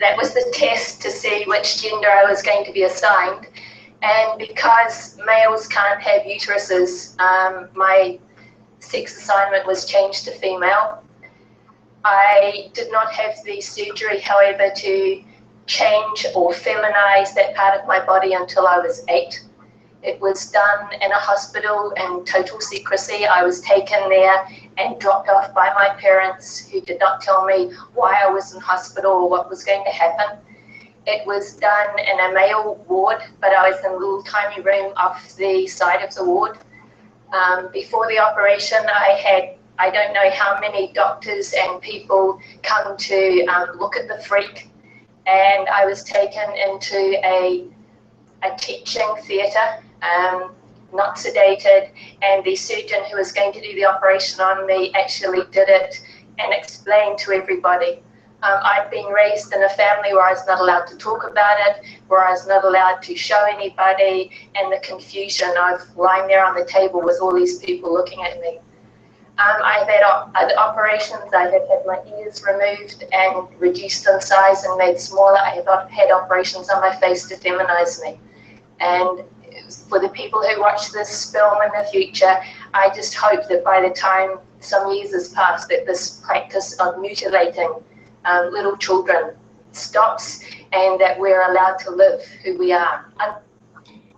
That was the test to see which gender I was going to be assigned. And because males can't have uteruses, my sex assignment was changed to female. I did not have the surgery, however, to change or feminize that part of my body until I was 8. It was done in a hospital in total secrecy. I was taken there and dropped off by my parents, who did not tell me why I was in hospital or what was going to happen. It was done in a male ward, but I was in a little tiny room off the side of the ward. Before the operation, I don't know how many doctors and people come to look at the freak, and I was taken into a teaching theatre, not sedated, and the surgeon who was going to do the operation on me actually did it and explained to everybody. I'd been raised in a family where I was not allowed to talk about it, where I was not allowed to show anybody, and the confusion of lying there on the table with all these people looking at me. I've had operations. I have had my ears removed and reduced in size and made smaller. I have had operations on my face to feminize me. And for the people who watch this film in the future, I just hope that by the time some years has passed, that this practice of mutilating little children stops, and that we're allowed to live who we are.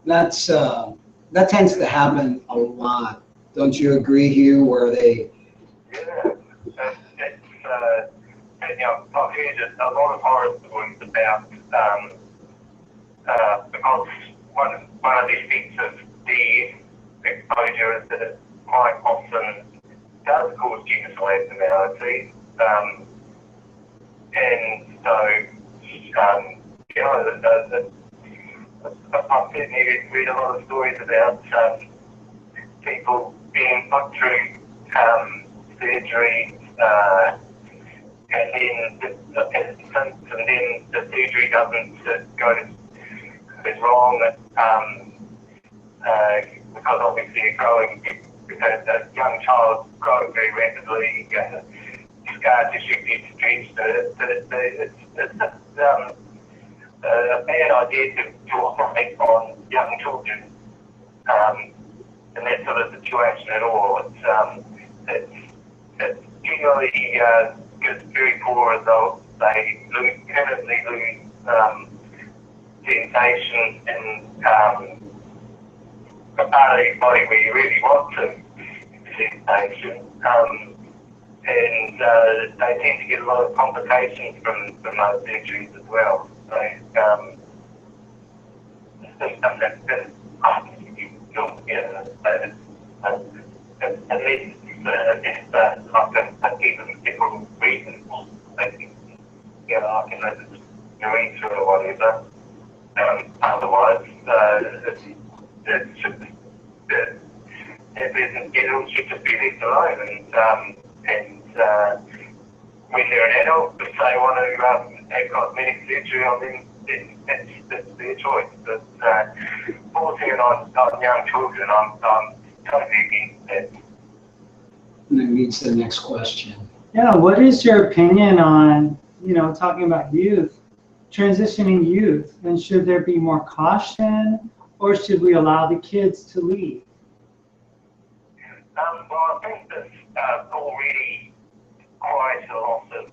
That tends to happen a lot. Don't you agree, Hugh? Where they? Yeah, it's I've heard a lot of horror stories about because one of the effects of the exposure is that it quite often does cause genital abnormalities, and so I've certainly read a lot of stories about people being put through surgery, and then the surgery doesn't go as wrong, because obviously a young child growing very rapidly, scar tissue gets stretched. It's a bad idea to operate on young children in that sort of situation at all. It's generally gives very poor results. They permanently lose sensation in a part of the body where you really want to sensation, and they tend to get a lot of complications from those surgeries as well. So it's something that's unless I give them different reasons, I can let it read through or whatever. Otherwise, it should just be left alone. And when they're an adult, if they want to have cosmetic surgery on them, then that's their choice. But forcing it on young children, I'm totally against that. And that leads to the next question. Yeah, what is your opinion on, talking about youth, transitioning youth, and should there be more caution, or should we allow the kids to lead? Well, I think there's already quite a lot of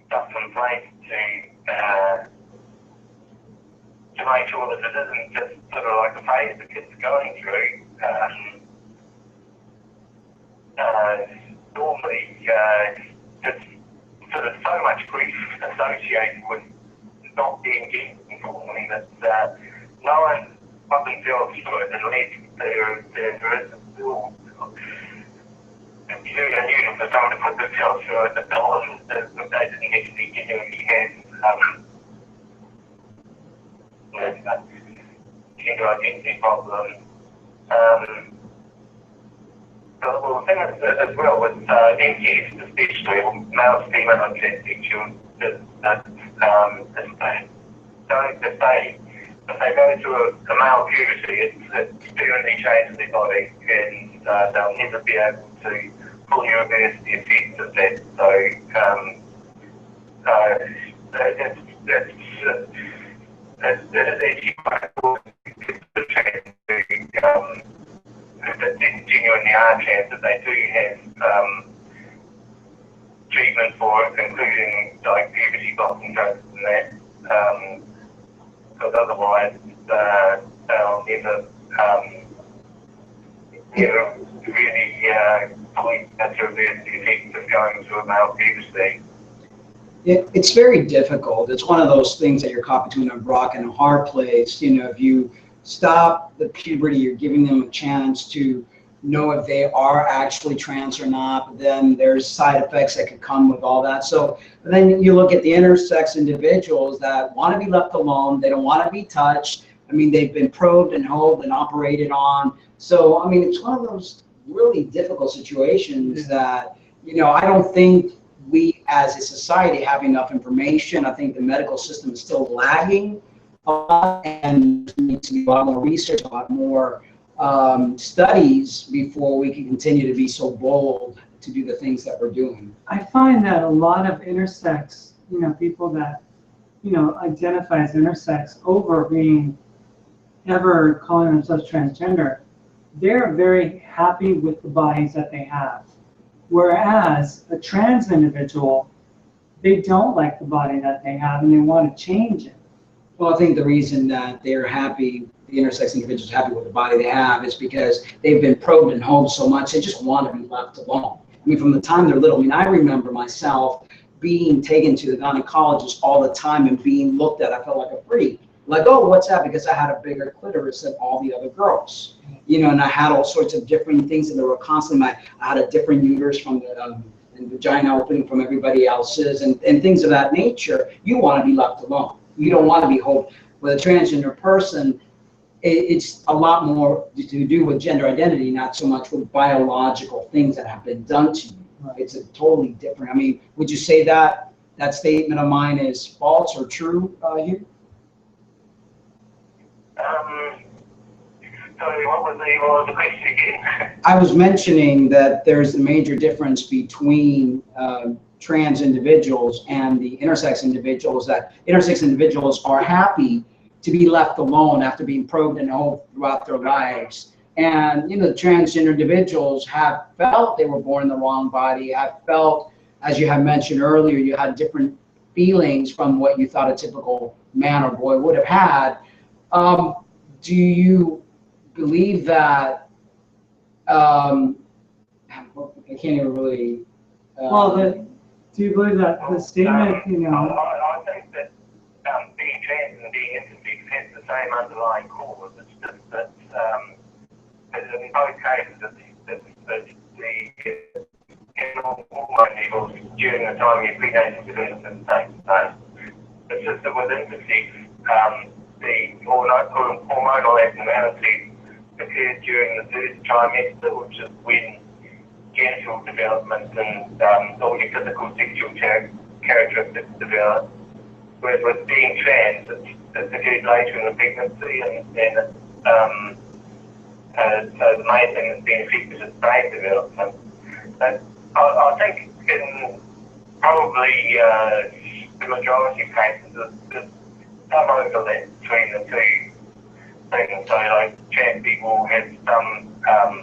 stuff in place to make sure that it isn't just sort of like a phase the kids are going through. Normally, there's sort of so much grief associated with not being gender conforming that no one often feels good unless there is still very unusual for someone to put themselves through it that they didn't actually genuinely have gender identity problem. Well, the thing is, as well with MTs, especially male female transsexuals, if they go through a male puberty, it permanently changes their body, and they'll never be able to fully reverse the effects of that. So it's actually quite important to trans that they genuinely are trans, that they do have treatment for it, including like puberty blocking drugs and that. Because otherwise they'll never really fully reverse the effects of going through a male puberty. It's very difficult. It's one of those things that you're caught between a rock and a hard place. If you stop the puberty, you're giving them a chance to know if they are actually trans or not, but then there's side effects that could come with all that. So then you look at the intersex individuals that want to be left alone, they don't want to be touched. They've been probed and holed and operated on. So, it's one of those really difficult situations that, I don't think we as a society have enough information. I think the medical system is still lagging a lot, and there needs to be a lot more research, a lot more studies before we can continue to be so bold to do the things that we're doing. I find that a lot of intersex, people that, identify as intersex over being ever calling themselves transgender, they're very happy with the bodies that they have. Whereas a trans individual, they don't like the body that they have and they want to change it. Well, I think the reason that they're happy, the intersex individuals are happy with the body they have, is because they've been probed and honed so much, they just want to be left alone. I mean, from the time they're little. I mean, I remember myself being taken to the gynecologist all the time and being looked at. I felt like a freak. Like, oh, what's that? Because I had a bigger clitoris than all the other girls. You know, and I had all sorts of different things, and they were constantly, I had a different uterus from the vagina opening from everybody else's, and things of that nature. You want to be left alone. You don't want to be home. With a transgender person, it's a lot more to do with gender identity, not so much with biological things that have been done to you. It's a totally different. I mean, would you say that that statement of mine is false or true, Hugh? Sorry, what was the question again? I was mentioning that there's a major difference between trans individuals and the intersex individuals, that intersex individuals are happy to be left alone after being probed and hoped throughout their lives. And, you know, transgender individuals have felt they were born in the wrong body, have felt, as you had mentioned earlier, you had different feelings from what you thought a typical man or boy would have had. Do you believe that, I can't even really... do you believe that the statement, you know... I think that being trans and being intersex has the same underlying cause. It's just that in both cases, it's the hormone levels during the time your prenatal development takes place. It's just that with intersex, the hormonal abnormalities occur during the first trimester, which is when genital development and all your physical sexual characteristics develop. Whereas with being trans, it's occurred later in the pregnancy, and so the main thing that's been affected is brain development. But I think in probably the majority of cases, there's some overlap between the two things. So, like, trans people have some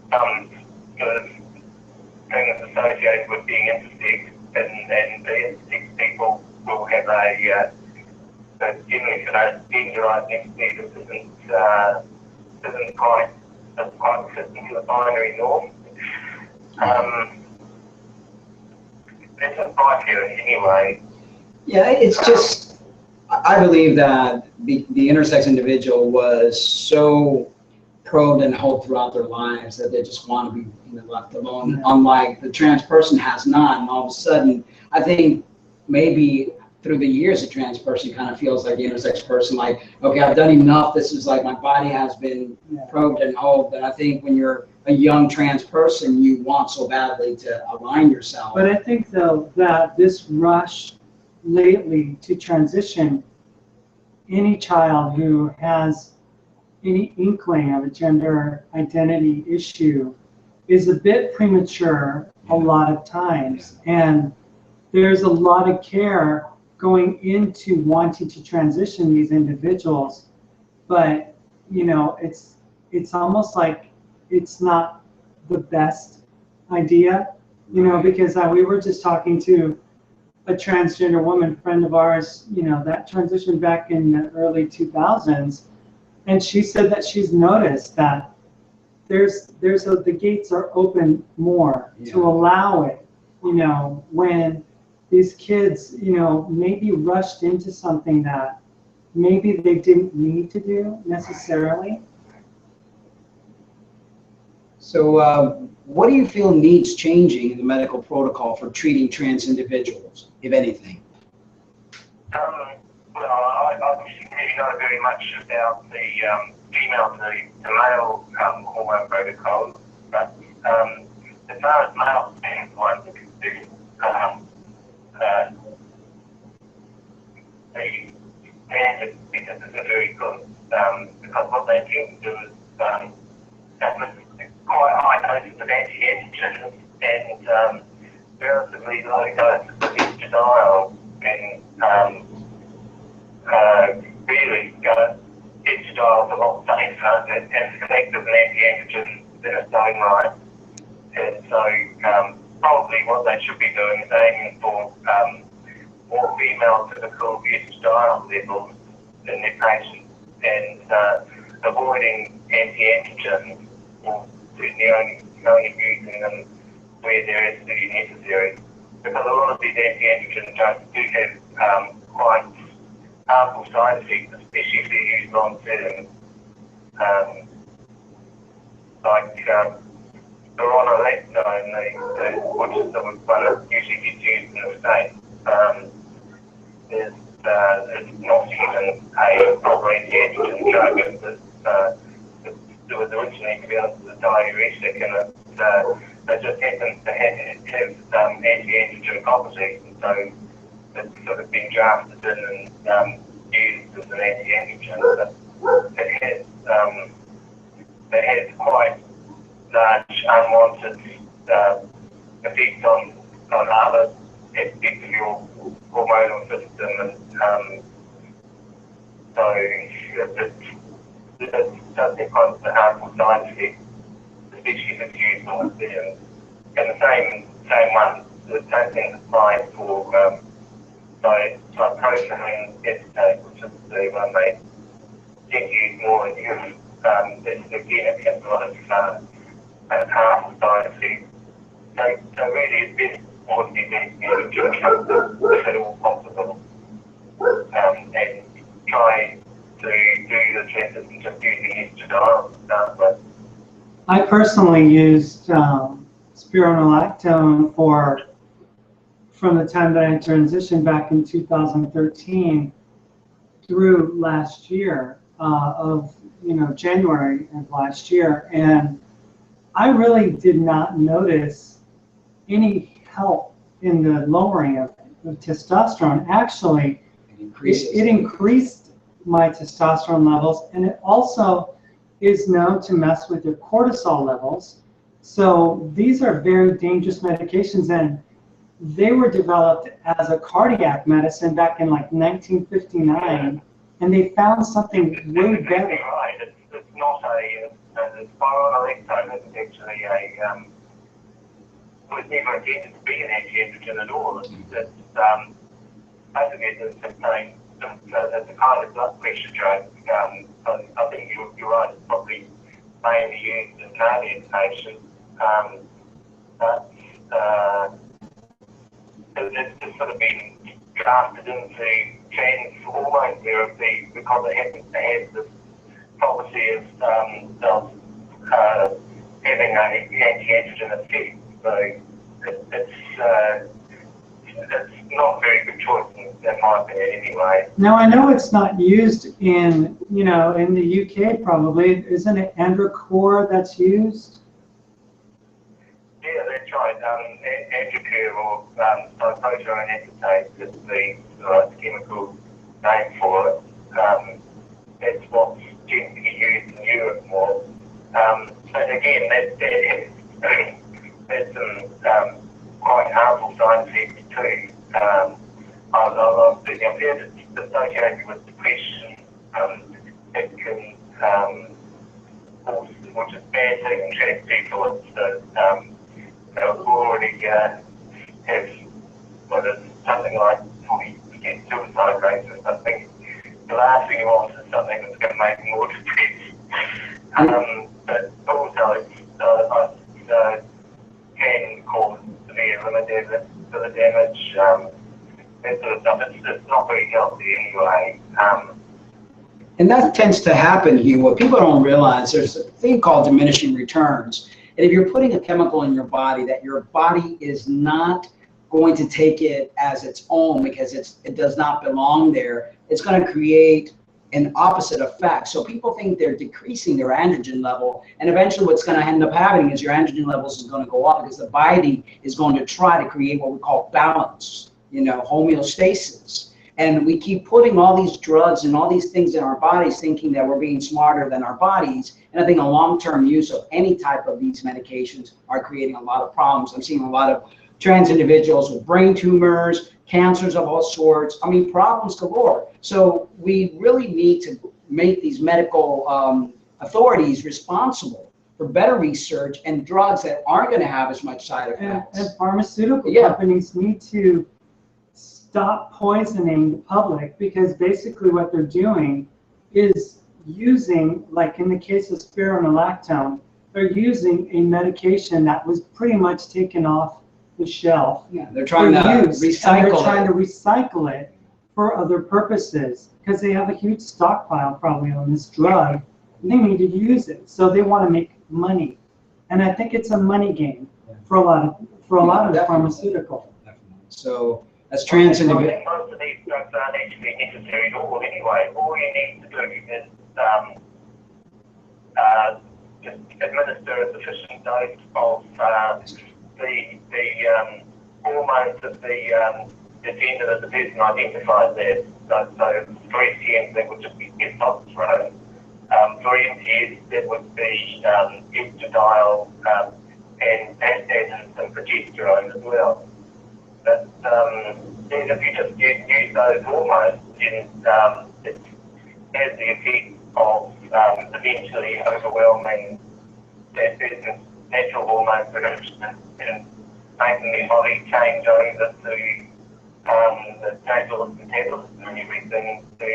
sort of things associated with being intersex, and the intersex people will have a generally gender identity that isn't quite fitting to the binary norm. That's a my feeling anyway. Yeah, it's just, I believe that the intersex individual was so probed and hoped throughout their lives that they just want to be, you know, left alone. Unlike the trans person has not, and all of a sudden, I think maybe through the years, a trans person kind of feels like the intersex person, like, okay, I've done enough. This is like, my body has been probed and hoped. And I think when you're a young trans person, you want so badly to align yourself. But I think, though, that this rush lately to transition, any child who has any inkling of a gender identity issue is a bit premature a lot of times. And there's a lot of care going into wanting to transition these individuals, but, you know, it's almost like it's not the best idea, you know, because we were just talking to a transgender woman friend of ours, you know, that transitioned back in the early 2000s, and she said that she's noticed that the gates are open more to allow it, you know, when these kids, you know, maybe rushed into something that maybe they didn't need to do necessarily. So what do you feel needs changing in the medical protocol for treating trans individuals, if anything? Well, I really know very much about the female to male hormone protocols, but as far as male standpoint, the standard because it's a very good, because what they tend to do is quite high doses of anti-estrogens and relatively low doses of estradiol, and really estradiol is a lot safer and effective an anti-androgen than its own right. And so probably what they should be doing is aiming for more female typical estradiol levels in their patients, and avoiding anti-androgens, or certainly only using them where they're absolutely necessary. Because a lot of these anti-androgen drugs do have quite harmful side effects, especially if they're used long term. Like spironolactone, which is the one that usually gets used in the States, is not even a proper anti-androgen drug. It was originally developed as a diuretic, and it just happens to have anti-androgen properties, and so it's sort of been drafted in and used as an anti-androgen. But it has quite large unwanted effects on other aspects of your hormonal system, and so it does have quite a harmful side effects, especially if it's used on the film. And the same one, the same thing applies for dipropofane acetate, which is the one they tend to use more in youth. It has a lot of harmful side effects. So really it's best for the androgen if at all possible, and try to do the transition just using estradiol to start with. I personally used spironolactone from the time that I transitioned back in 2013 through last year, January of last year, and I really did not notice any help in the lowering of testosterone. Actually, it increased my testosterone levels, and it also is known to mess with your cortisol levels. So these are very dangerous medications, and they were developed as a cardiac medicine back in like 1959, and they found something way better. Right, it's not the spironolactone isn't actually was never intended to be an anti-androgen at all. It's basically it's a kind of blood pressure drug. I think you're right, it's probably mainly used in cardiac patients. But it's just sort of been drafted into trans hormone therapy because it happens to have this property of having an anti-androgen effect. So it's not a very good choice in my opinion anyway. Now I know it's not used in the UK probably. Isn't it Androcur that's used? Yeah, that's right. Androcur or cyclotron acetate is the chemical name for it. That's what's tends to get used in Europe more. But again, there's some quite harmful side effects too. I've heard it's associated with depression. It can cause, which is bad thing, attract people who already have something like 40% suicide rates or something. The last thing you want is something that's going to make them more depressed. But also it can cause severe liver damage, that sort of stuff. It's not very healthy anyway. And that tends to happen, Hugh. What people don't realize, there's a thing called diminishing returns. And if you're putting a chemical in your body that your body is not going to take it as its own because it does not belong there, it's going to create an opposite effect. So people think they're decreasing their androgen level, and eventually what's going to end up happening is your androgen levels is going to go up because the body is going to try to create what we call balance, homeostasis. And we keep putting all these drugs and all these things in our bodies thinking that we're being smarter than our bodies. And I think a long-term use of any type of these medications are creating a lot of problems. I'm seeing a lot of trans individuals with brain tumors, cancers of all sorts, problems galore. So we really need to make these medical authorities responsible for better research and drugs that aren't going to have as much side effects. And pharmaceutical companies need to stop poisoning the public, because basically what they're doing is using, like in the case of spironolactone, they're using a medication that was pretty much taken off the shelf. Yeah, they're trying to recycle They're trying to recycle it for other purposes because they have a huge stockpile probably on this drug. And they need to use it, so they want to make money. And I think it's a money game for a lot of pharmaceutical. So as trans I individuals. think most of these drugs aren't actually necessary at all anyway. All you need to do is just administer a sufficient dose of the hormones of the gender that the person identifies as. So for STMs, that would just be testosterone. For MTS, that would be estradiol and some progesterone as well. But if you just use those hormones, then it has the effect of eventually overwhelming that person's natural hormone production and making their body change over to the total metabolism and everything to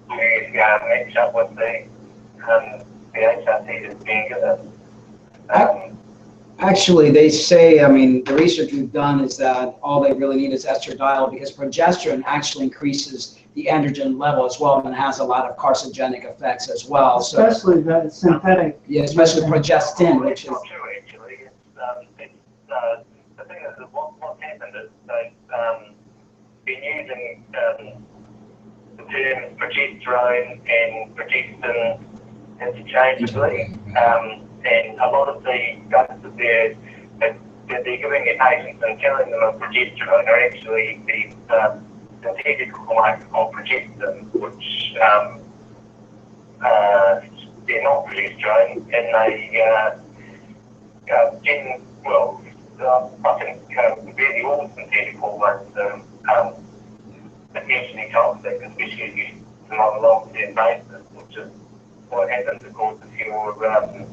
match up with the HRT that's being given. Actually, they say, I mean, the research we've done is that all they really need is estradiol because progesterone actually increases the androgen level as well and has a lot of carcinogenic effects as well. Especially the synthetic. Yeah, especially progestin, which is. Not true, actually. The thing is that what's happened is they've been using the terms progesterone and progestin interchangeably. And a lot of the drugs that they're giving their patients and telling them of progesterone are actually these synthetic hormones called progestin, which they're not progesterone, and they I think really all synthetic hormones are potentially toxic, especially if used on a long-term basis, which is what happens, of course, if you're on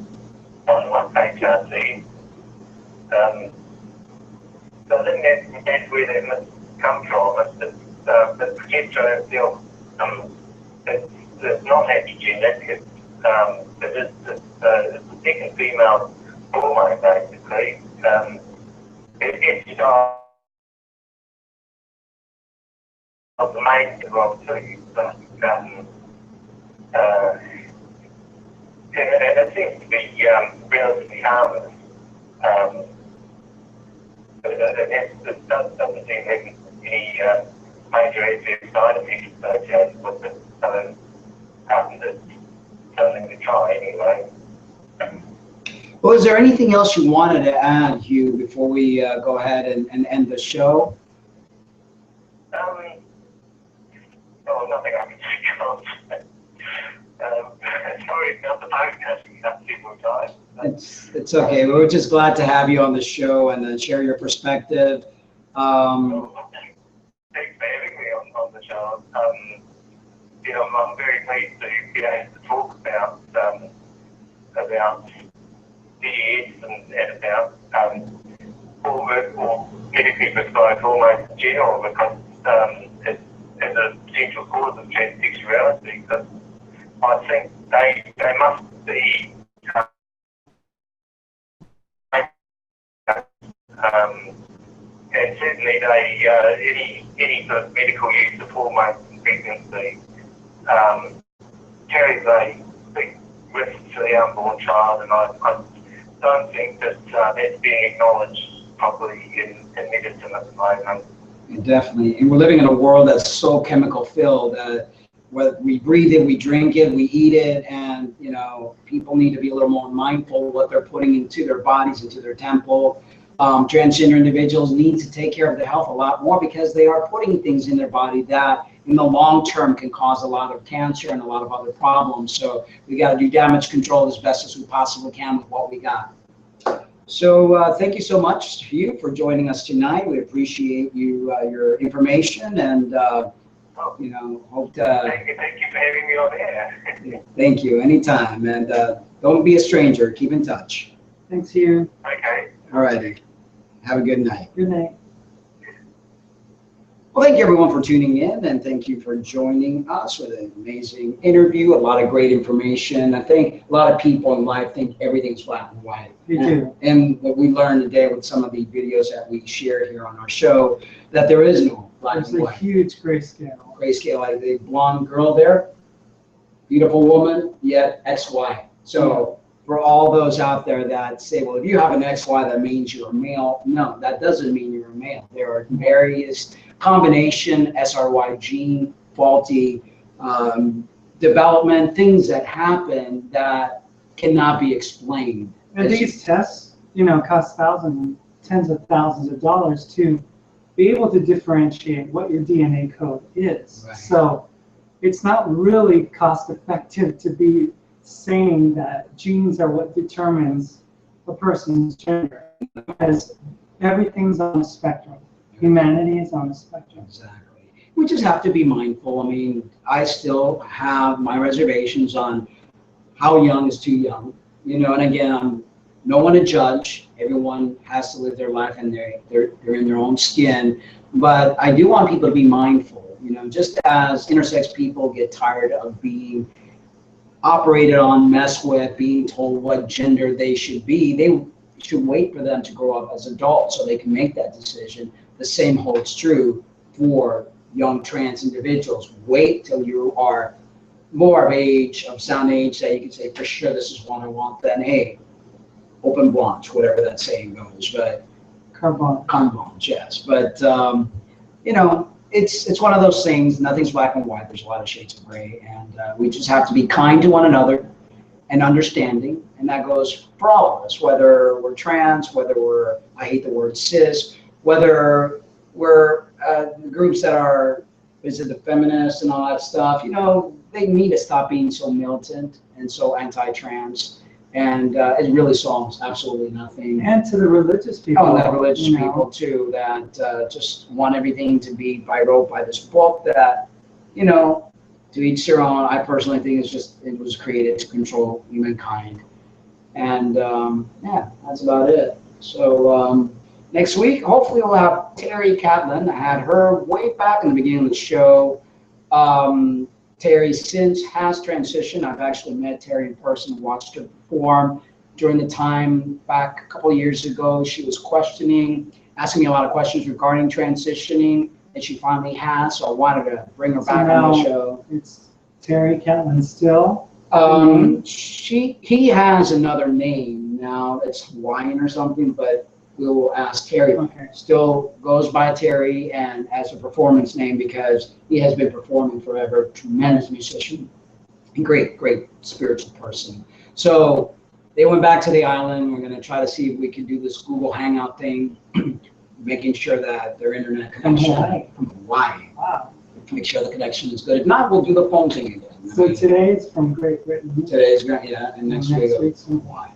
HRT. So I think that's where that must come from. It's the progesterone itself, it's not estrogen, it's the second female hormone, basically. Estrogen of the main role too, but it seems to be relatively harmless. It doesn't seem to have any major adverse side effects associated with it, so it's something to try anyway. Well, is there anything else you wanted to add, Hugh, before we go ahead and end the show? Nothing I can think of. Sorry about the podcasting that several times. It's okay. We were just glad to have you on the show and share your perspective. Thanks for having me on the show. I'm very pleased to be able to talk about DES and about hormone or medically prescribed hormones in general because it's a potential cause of transsexuality. Because I think they must be and certainly any sort of medical use of hormones in pregnancy carries a big risk to the unborn child, and I don't think that that's being acknowledged properly in medicine at the moment. Definitely, and we're living in a world that's so chemical filled. We breathe it, we drink it, we eat it, and people need to be a little more mindful of what they're putting into their bodies, into their temple. Transgender individuals need to take care of their health a lot more because they are putting things in their body that in the long term can cause a lot of cancer and a lot of other problems. So we got to do damage control as best as we possibly can with what we got. So thank you so much, Hugh, for joining us tonight. We appreciate your information and hope to. Thank you for having me on air. Thank you. Anytime, and don't be a stranger. Keep in touch. Thanks, Hugh. Okay. All righty. Have a good night. Good night. Well, thank you everyone for tuning in, and thank you for joining us with an amazing interview, a lot of great information. I think a lot of people in life think everything's black and white. They do. And what we learned today with some of the videos that we shared here on our show, that there is no black There's and a white. huge grayscale. Grayscale, like the blonde girl there, beautiful woman, yet XY. So for all those out there that say, well, if you have an XY, that means you're a male. No, that doesn't mean you're a male. There are various combination, SRY gene, faulty development, things that happen that cannot be explained. And these tests, cost thousands, tens of thousands of dollars to be able to differentiate what your DNA code is. Right. So it's not really cost effective to be saying that genes are what determines a person's gender, because everything's on a spectrum. Humanity is on a spectrum. Exactly. We just have to be mindful. I mean, I still have my reservations on how young is too young. And again, I'm no one to judge. Everyone has to live their life, and they're in their own skin. But I do want people to be mindful. Just as intersex people get tired of being operated on, messed with, being told what gender they should be, they should wait for them to grow up as adults so they can make that decision. The same holds true for young trans individuals. Wait till you are more of age, of sound age, that you can say, for sure, this is one I want, then hey, open blanche, whatever that saying goes. But Carbon. blanche, yes. But, it's one of those things, nothing's black and white. There's a lot of shades of gray, and we just have to be kind to one another and understanding. And that goes for all of us, whether we're trans, whether we're, I hate the word cis, whether we're groups that are, is it the feminists and all that stuff, they need to stop being so militant and so anti-trans. And it really solves absolutely nothing. And to the religious people. Oh, and the religious people too, that just want everything to be by rote by this book that, to each their own. I personally think it was created to control humankind. And that's about it. So next week, hopefully we'll have Terry Catlin. I had her way back in the beginning of the show. Terry since has transitioned. I've actually met Terry in person, watched her perform. During the time back a couple of years ago, she was asking me a lot of questions regarding transitioning, and she finally has. So I wanted to bring her back on the show. It's Terry Catlin still? He has another name now. It's Hawaiian or something, but we will ask Terry. Okay. Still goes by Terry and as a performance name because he has been performing forever. Tremendous musician and great spiritual person. So they went back to the island. We're going to try to see if we can do this Google Hangout thing, making sure that their internet connection from Hawaii. Wow. Make sure the connection is good. If not, we'll do the phone thing again. So today's from Great Britain. Today's great, yeah, and next week's from Hawaii.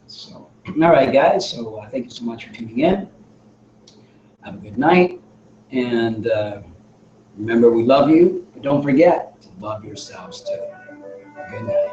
So. All right, guys. So thank you so much for tuning in. Have a good night. And remember, we love you. But don't forget to love yourselves too. Good night.